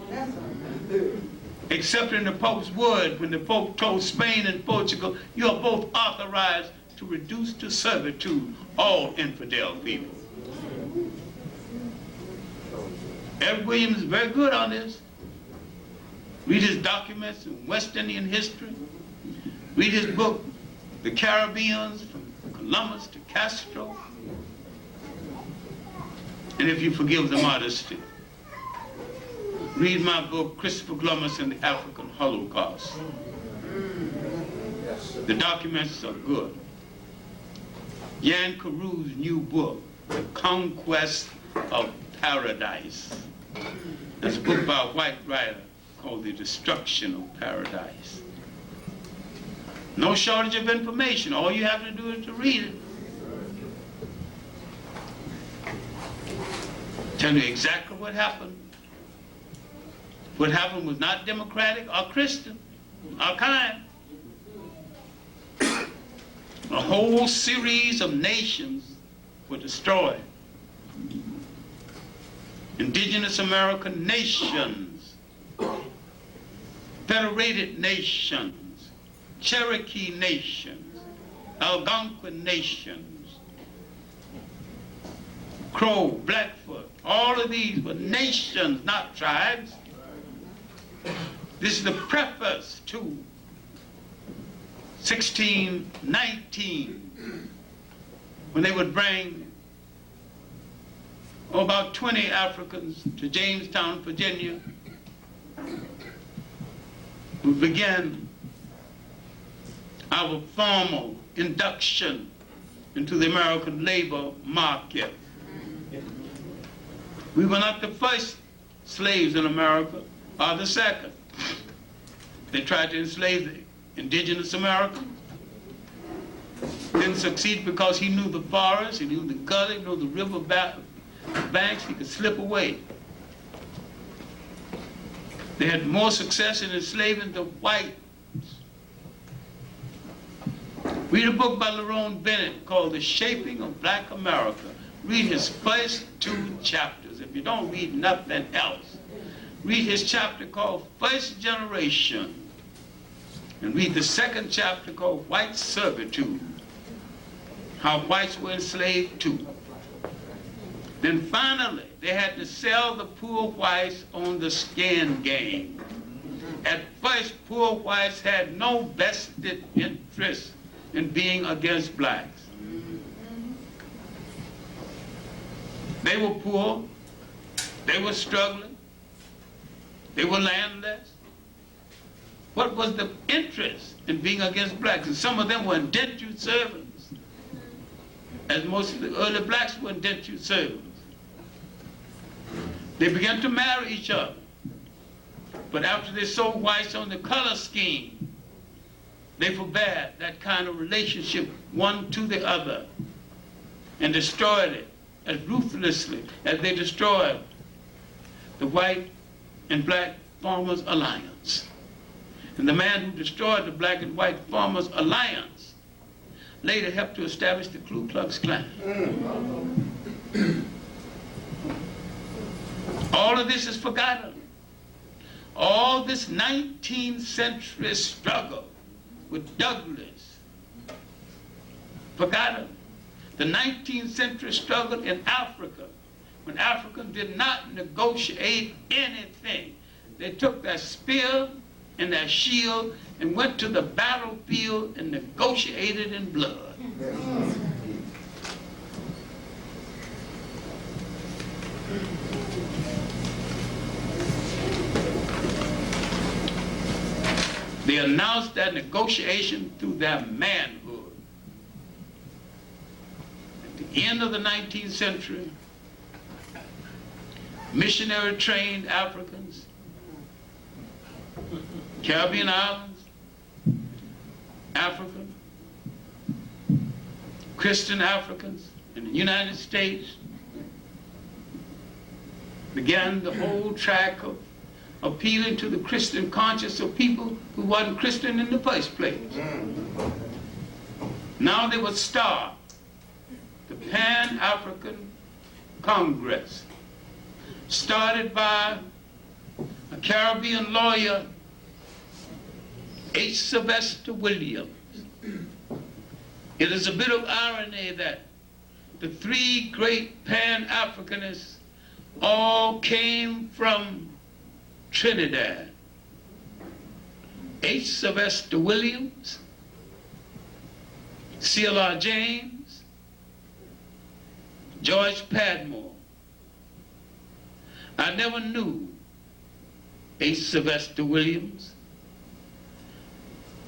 Accepting the Pope's word when the Pope told Spain and Portugal, you are both authorized to reduce to servitude all infidel people. Edward Williams is very good on this. Read his documents in West Indian history. Read his book, The Caribbeans, from Columbus to Castro. And if you forgive the modesty, read my book, Christopher Columbus and the African Holocaust. The documents are good. Jan Carou's new book, The Conquest of Paradise. That's a book by a white writer called The Destruction of Paradise. No shortage of information. All you have to do is to read it. Tell you exactly what happened. What happened was not democratic or Christian or kind. A whole series of nations were destroyed. Indigenous American nations, Federated nations, Cherokee nations, Algonquin nations, Crow, Blackfoot, all of these were nations, not tribes. This is the preface to 1619, when they would bring about 20 Africans to Jamestown, Virginia. We began our formal induction into the American labor market. We were not the first slaves in America, or the second. They tried to enslave the indigenous Americans. Didn't succeed because he knew the forest, he knew the gully, he knew the river banks, he could slip away. They had more success in enslaving the whites. Read a book by Lerone Bennett called The Shaping of Black America. Read his first 2 chapters. If you don't read nothing else, read his chapter called First Generation, and read the 2nd chapter called White Servitude, how whites were enslaved too. Then finally, they had to sell the poor whites on the skin game. At first, poor whites had no vested interest in being against blacks. They were poor, they were struggling, They were landless. What was the interest in being against blacks? And some of them were indentured servants, as most of the early blacks were indentured servants. They began to marry each other. But after they sold whites on the color scheme, they forbade that kind of relationship one to the other and destroyed it as ruthlessly as they destroyed the white and black farmers' alliance. And the man who destroyed the black and white farmers' alliance later helped to establish the Ku Klux Klan. All of this is forgotten. All this 19th century struggle with Douglas, forgotten. The 19th century struggle in Africa, when Africans did not negotiate anything. They took their spear and their shield and went to the battlefield and negotiated in blood. They announced that negotiation through their manhood. At the end of the 19th century, missionary-trained Africans, Caribbean islands, Africa, Christian Africans in the United States began the whole track of appealing to the Christian conscience of people who wasn't Christian in the first place. Now they would start the Pan-African Congress, started by a Caribbean lawyer, H. Sylvester Williams. It is a bit of irony that the three great Pan-Africanists all came from Trinidad. H. Sylvester Williams, C.L.R. James, George Padmore. I never knew H. Sylvester Williams.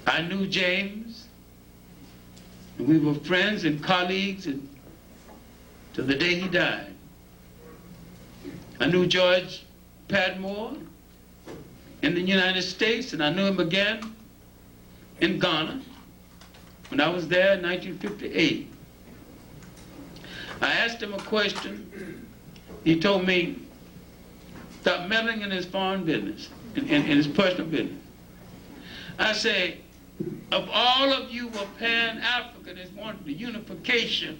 I knew James, and we were friends and colleagues till the day he died. I knew George Padmore in the United States, and I knew him again in Ghana when I was there in 1958. I asked him a question. He told me, stop meddling in his foreign business, in his personal business. I say, of all of you were Pan-Africanists wanted the unification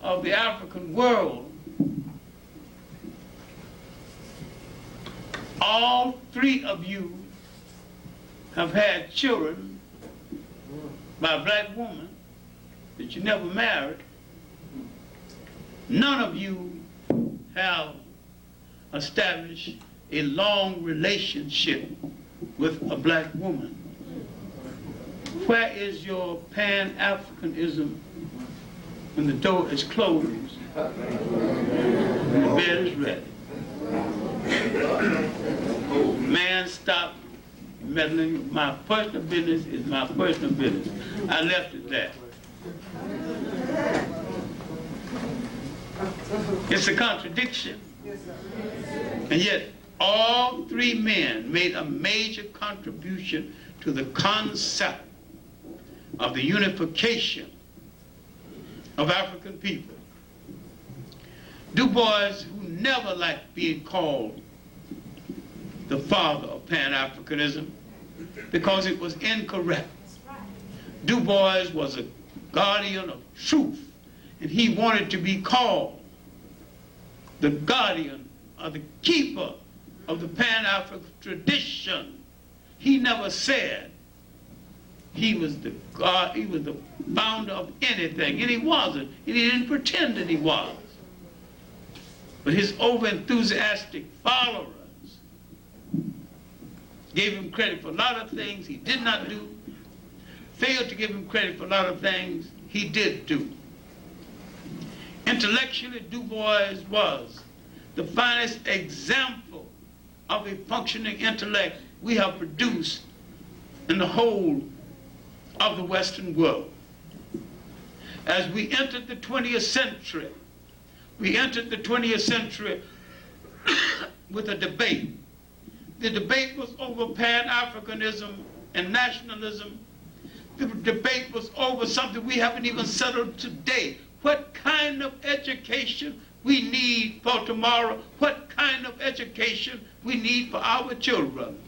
of the African world, all three of you have had children by a black woman that you never married. None of you have established a long relationship with a black woman. Where is your Pan-Africanism when the door is closed and the bed is ready? Man, stop meddling. My personal business is my personal business. I left it there. It's a contradiction. And yet, all three men made a major contribution to the concept of the unification of African people. Du Bois, who never liked being called the father of Pan-Africanism because it was incorrect. Du Bois was a guardian of truth, and he wanted to be called the guardian or the keeper of the Pan-African tradition. He never said he was the God, he was the founder of anything, and he wasn't, and he didn't pretend that he was. But his over-enthusiastic followers gave him credit for a lot of things he did not do, failed to give him credit for a lot of things he did do. Intellectually, Du Bois was the finest example of a functioning intellect we have produced in the whole of the Western world. As we entered the 20th century, we entered the 20th century with a debate. The debate was over Pan-Africanism and nationalism. The debate was over something we haven't even settled today. What kind of education we need for tomorrow? What kind of education we need for our children?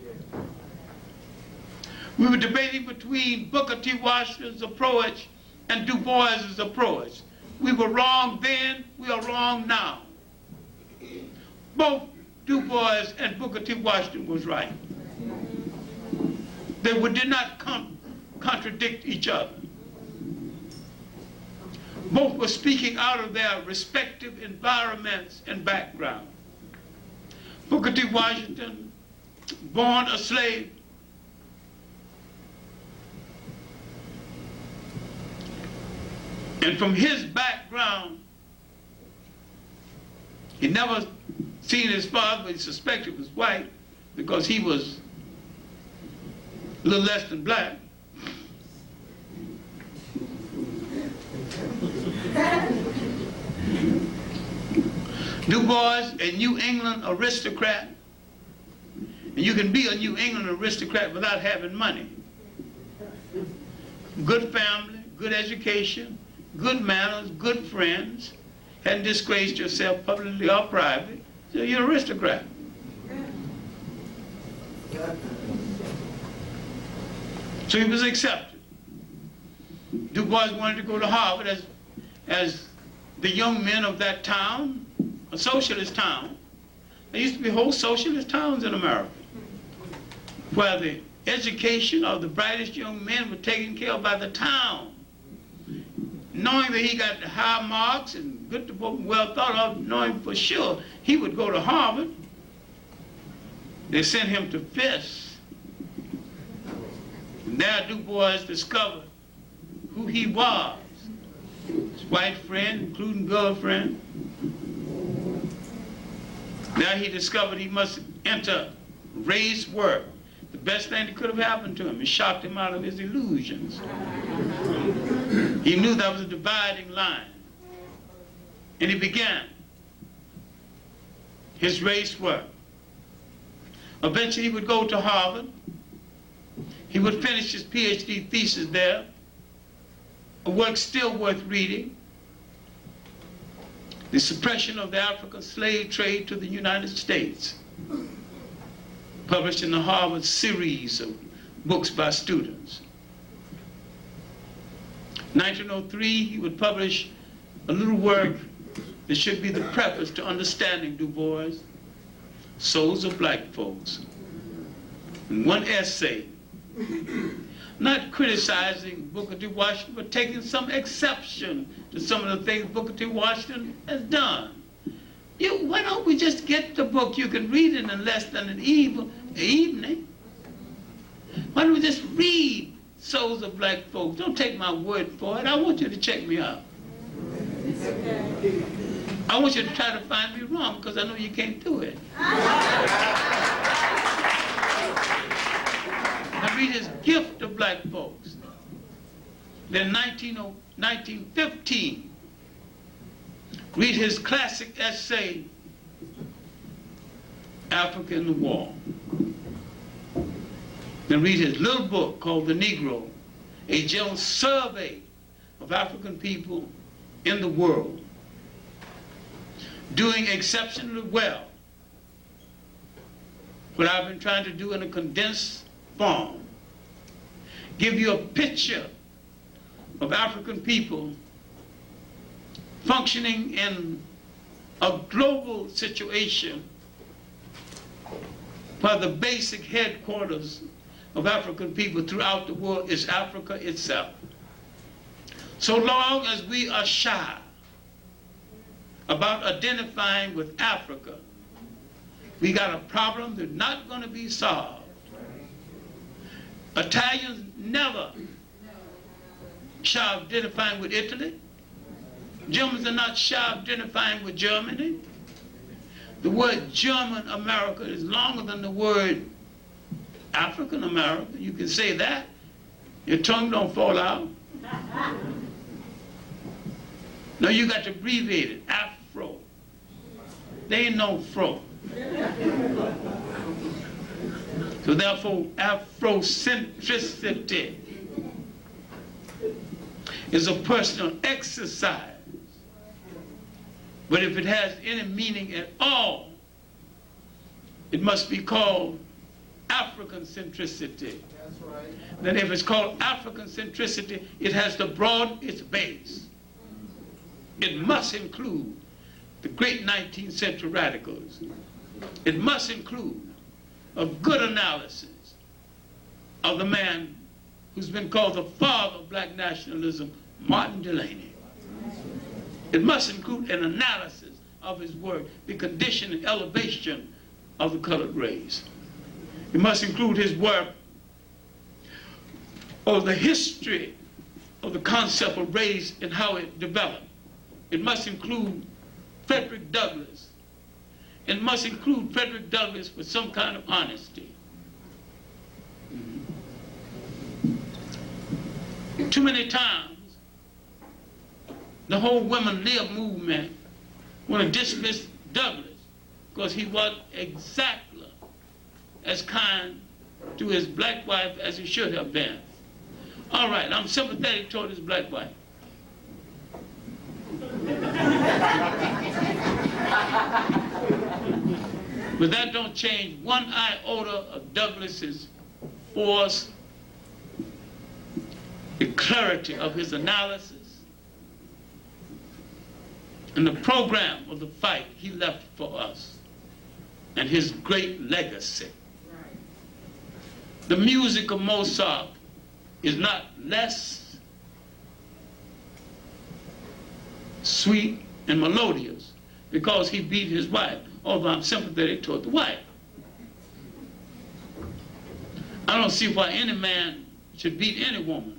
We were debating between Booker T. Washington's approach and Du Bois's approach. We were wrong then, we are wrong now. Both Du Bois and Booker T. Washington was right. They did not contradict each other. Both were speaking out of their respective environments and backgrounds. Booker T. Washington, born a slave, and from his background, he never seen his father, but he suspected he was white because he was a little less than black. Du Bois, a New England aristocrat, and you can be a New England aristocrat without having money. Good family, good education, good manners, good friends, hadn't disgraced yourself publicly or privately, so you're an aristocrat. So he was accepted. Du Bois wanted to go to Harvard as the young men of that town, a socialist town. There used to be whole socialist towns in America where the education of the brightest young men were taken care of by the town. Knowing that he got high marks and good to well thought of, knowing for sure he would go to Harvard, they sent him to Fisk. And there Du Bois discovered who he was. His white friend, including girlfriend. Now he discovered he must enter race work. The best thing that could have happened to him. It shocked him out of his illusions. He knew that was a dividing line. And he began his race work. Eventually he would go to Harvard. He would finish his PhD thesis there, a work still worth reading. The suppression of the African slave trade to the United States, published in the Harvard series of books by students. 1903, he would publish a little work that should be the preface to understanding Du Bois, Souls of Black Folks. And one essay, not criticizing Booker T. Washington, but taking some exception to some of the things Booker T. Washington has done. Why don't we just get the book? You can read it in less than an evening. Why don't we just read Souls of Black Folks? Don't take my word for it. I want you to check me out. I want you to try to find me wrong, because I know you can't do it. I read his Gift of Black Folks. Then 1915, read his classic essay, Africa in the War. Then read his little book called The Negro, a general survey of African people in the world, doing exceptionally well what I've been trying to do in a condensed form. Give you a picture of African people functioning in a global situation where the basic headquarters of African people throughout the world is Africa itself. So long as we are shy about identifying with Africa, we got a problem that's not going to be solved. Italians never shy of identifying with Italy. Germans are not shy of identifying with Germany. The word German America is longer than the word African America. You can say that. Your tongue don't fall out. No, you got to abbreviate it. Afro. There ain't no fro. So therefore, Afrocentricity is a personal exercise. But if it has any meaning at all, it must be called African centricity. That's right. Then if it's called African centricity, it has to broaden its base. It must include the great 19th century radicals. It must include a good analysis of the man who's been called the father of black nationalism, Martin Delany. It must include an analysis of his work, the condition and elevation of the colored race. It must include his work of the history of the concept of race and how it developed. It must include Frederick Douglass. It must include Frederick Douglass with some kind of honesty. Too many times, the whole women live movement want to dismiss Douglass because he wasn't exactly as kind to his black wife as he should have been. All right, I'm sympathetic toward his black wife. But that don't change one iota of Douglass's force, the clarity of his analysis, and the program of the fight he left for us, and his great legacy. The music of Mozart is not less sweet and melodious because he beat his wife, although I'm sympathetic toward the wife. I don't see why any man should beat any woman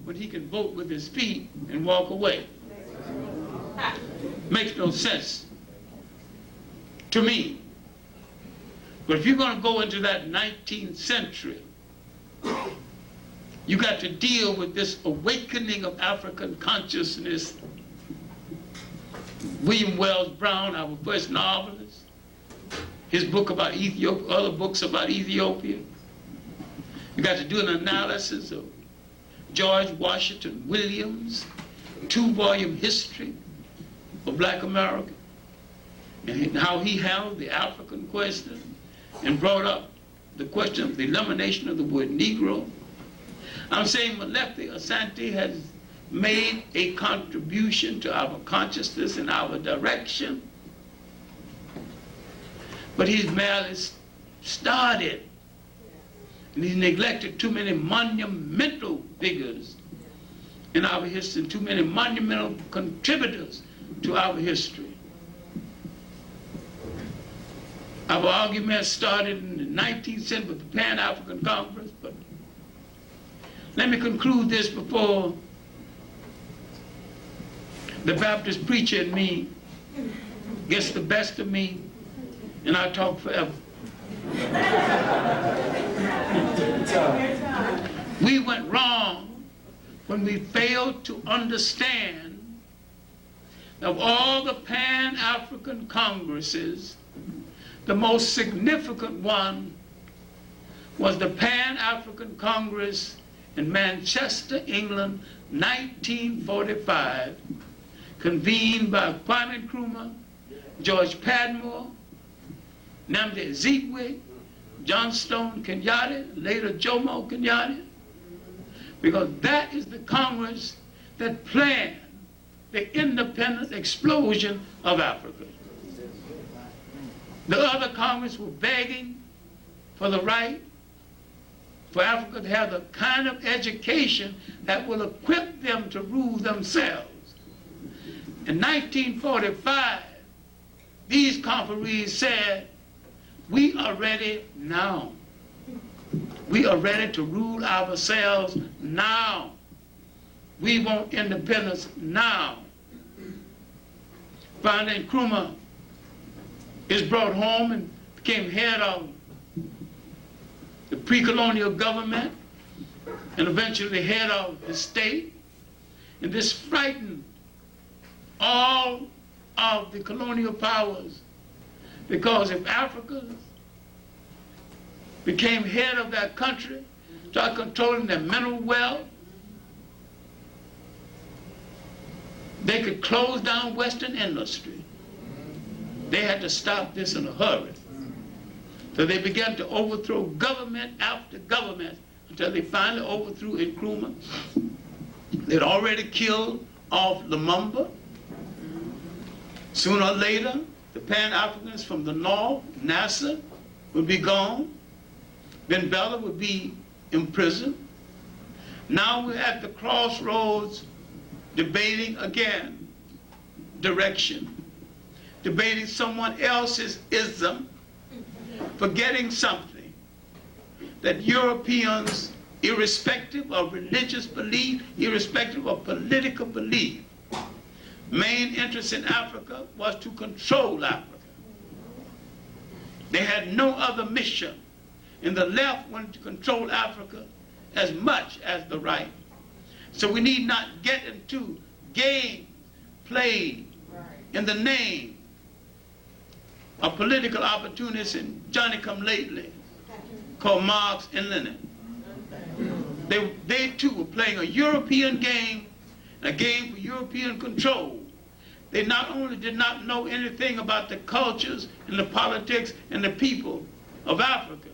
when he can vote with his feet and walk away. Makes no sense to me. But if you're going to go into that 19th century, you got to deal with this awakening of African consciousness. William Wells Brown, our first novelist, his book about Ethiopia, other books about Ethiopia. You got to do an analysis of George Washington Williams' 2-volume history of black America and how he handled the African question and brought up the question of the elimination of the word Negro. I'm saying Molefi Asante has made a contribution to our consciousness and our direction, but he's merely started, and he's neglected too many monumental figures in our history, too many monumental contributors to our history. Our argument started in the 19th century with the Pan-African Congress, but let me conclude this before the Baptist preacher in me gets the best of me and I talk forever. We went wrong when we failed to understand of all the Pan-African Congresses, the most significant one was the Pan-African Congress in Manchester, England, 1945, convened by Kwame Nkrumah, George Padmore, Nnamdi Azikiwe, Johnstone Kenyatta, later Jomo Kenyatta, because that is the Congress that planned the independent explosion of Africa. The other Congress were begging for the right for Africa to have the kind of education that will equip them to rule themselves. In 1945, these conferees said, we are ready now. We are ready to rule ourselves now. We want independence now. Finally, Nkrumah is brought home and became head of the pre-colonial government and eventually head of the state. And this frightened all of the colonial powers, because if Africa became head of that country, started controlling their mineral wealth, they could close down Western industry. They had to stop this in a hurry. So they began to overthrow government after government until they finally overthrew Nkrumah. They'd already killed off Lumumba. Sooner or later, the Pan-Africans from the north, Nasser, would be gone. Ben Bella would be imprisoned. Now we're at the crossroads debating again direction, debating someone else's ism, forgetting something that Europeans, irrespective of religious belief, irrespective of political belief, main interest in Africa was to control Africa. They had no other mission. And the left wanted to control Africa as much as the right. So we need not get into games played in the name of political opportunists and Johnny-come-lately called Marx and Lenin. They too were playing a European game, a game for European control. They not only did not know anything about the cultures and the politics and the people of Africa,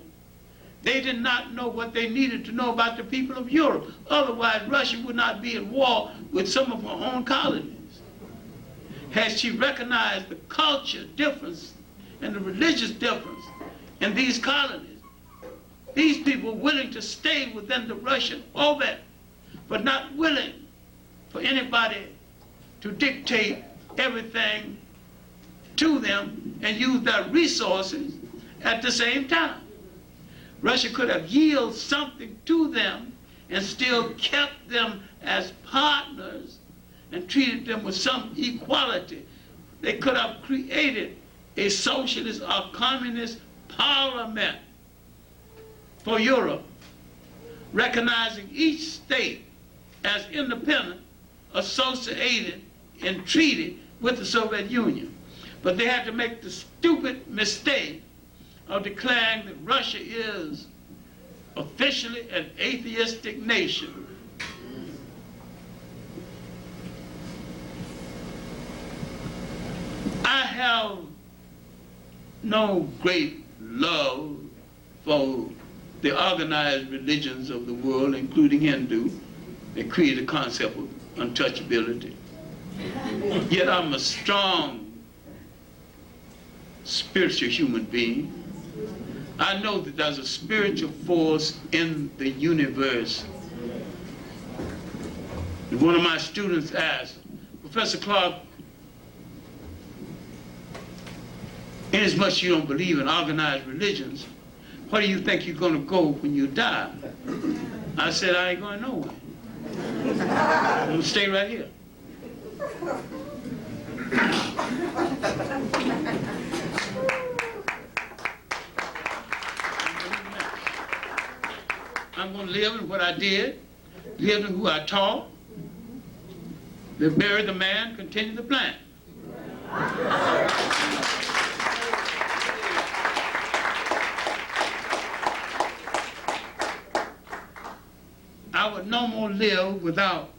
they did not know what they needed to know about the people of Europe. Otherwise, Russia would not be at war with some of her own colonies. Had she recognized the culture difference and the religious difference in these colonies, these people were willing to stay within the Russian orbit, but not willing for anybody to dictate everything to them and use their resources at the same time. Russia could have yielded something to them and still kept them as partners and treated them with some equality. They could have created a socialist or communist parliament for Europe, recognizing each state as independent, associated, and treated with the Soviet Union. But they had to make the stupid mistake of declaring that Russia is officially an atheistic nation. I have no great love for the organized religions of the world, including Hindu, that create the concept of untouchability. Yet I'm a strong spiritual human being. I know that there's a spiritual force in the universe. One of my students asked, Professor Clark, inasmuch you don't believe in organized religions, where do you think you're going to go when you die? I said, I ain't going nowhere. I'm going to stay right here. I'm going to live in what I did, live in who I taught. They bury the man, continue the plan. I would no more live without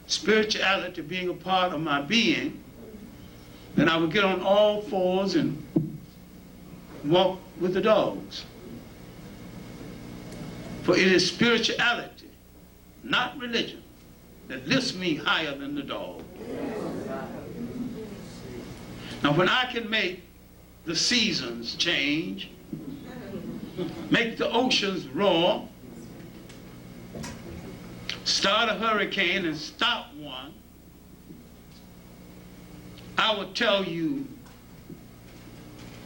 spirituality being a part of my being than I would get on all fours and walk with the dogs. For it is spirituality, not religion, that lifts me higher than the dog. Now when I can make the seasons change, make the oceans roar, start a hurricane and stop one, I will tell you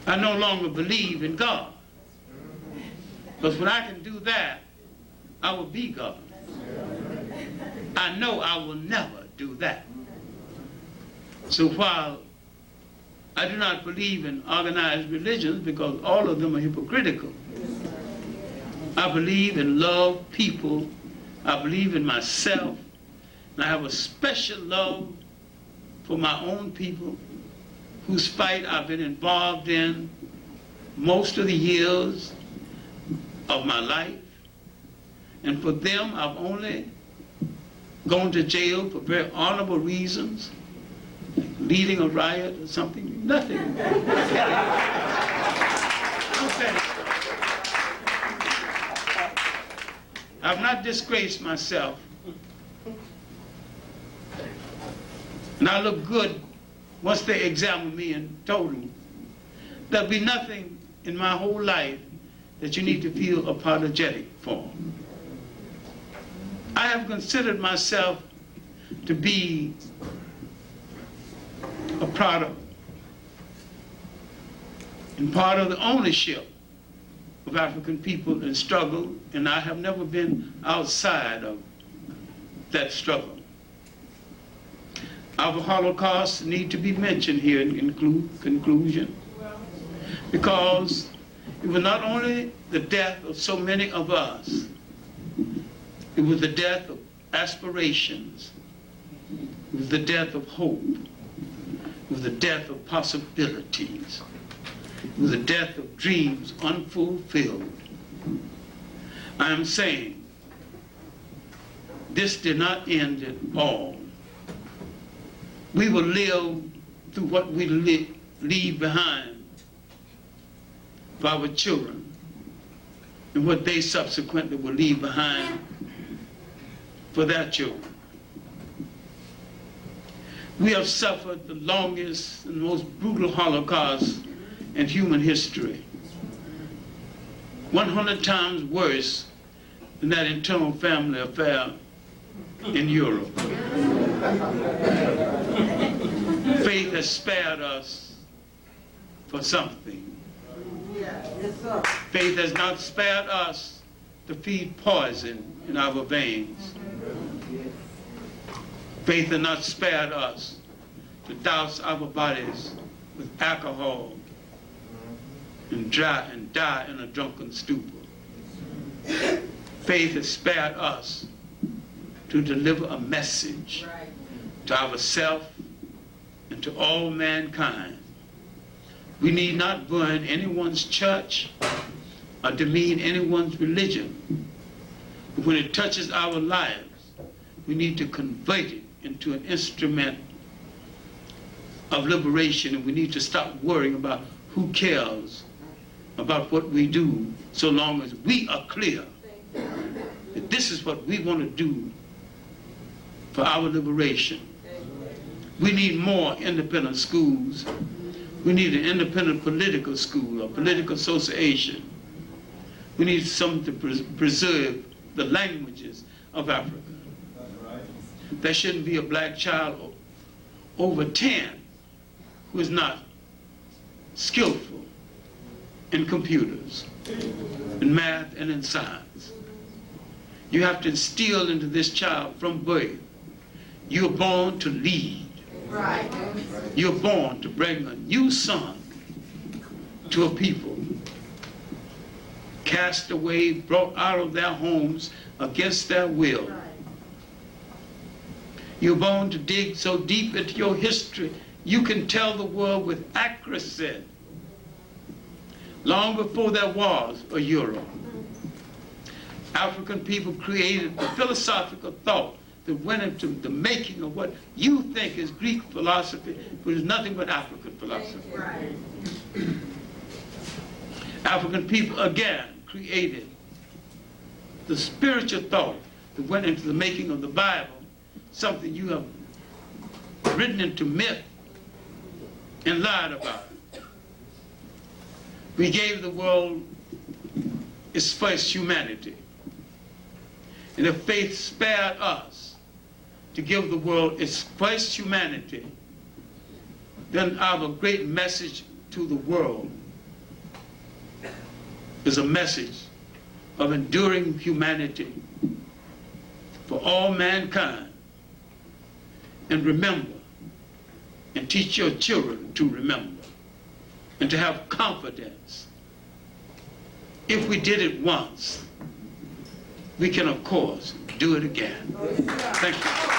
I no longer believe in God. Because when I can do that, I will be God. I know I will never do that. So while I do not believe in organized religions because all of them are hypocritical. I believe in love, people. I believe in myself. And I have a special love for my own people, whose fight I've been involved in most of the years of my life. And for them, I've only gone to jail for very honorable reasons, like leading a riot or something. Nothing. Okay. I've not disgraced myself. And I look good once they examine me and told me there'll be nothing in my whole life that you need to feel apologetic for. I have considered myself to be a product and part of the ownership of African people and struggle, and I have never been outside of that struggle. Our Holocaust need to be mentioned here in conclusion, because it was not only the death of so many of us, it was the death of aspirations, it was the death of hope, it was the death of possibilities, it was the death of dreams unfulfilled. I am saying this did not end at all. We will live through what we leave behind for our children and what they subsequently will leave behind for their children. We have suffered the longest and most brutal Holocaust in human history, 100 times worse than that internal family affair in Europe. Faith has spared us for something. Faith has not spared us to feed poison in our veins. Faith has not spared us to douse our bodies with alcohol and die in a drunken stupor. Faith has spared us to deliver a message to ourselves and to all mankind. We need not burn anyone's church or demean anyone's religion. But when it touches our lives, we need to convert it into an instrument of liberation, and we need to stop worrying about who cares about what we do, so long as we are clear that this is what we want to do for our liberation. We need more independent schools. We need an independent political school, a political association. We need something to preserve the languages of Africa. There shouldn't be a black child over 10 who is not skillful in computers, in math, and in science. You have to instill into this child from birth, you're born to lead. Right. You're born to bring a new son to a people cast away, brought out of their homes against their will. Right. You're born to dig so deep into your history, you can tell the world with accuracy, long before there was a Europe. African people created the philosophical thought that went into the making of what you think is Greek philosophy, which is nothing but African philosophy. Right. African people, again, created the spiritual thought that went into the making of the Bible, something you have written into myth and lied about. We gave the world its first humanity. And if faith spared us to give the world its first humanity, then our great message to the world is a message of enduring humanity for all mankind. And remember, and teach your children to remember. and to have confidence. If we did it once, we can, of course, do it again. Thank you.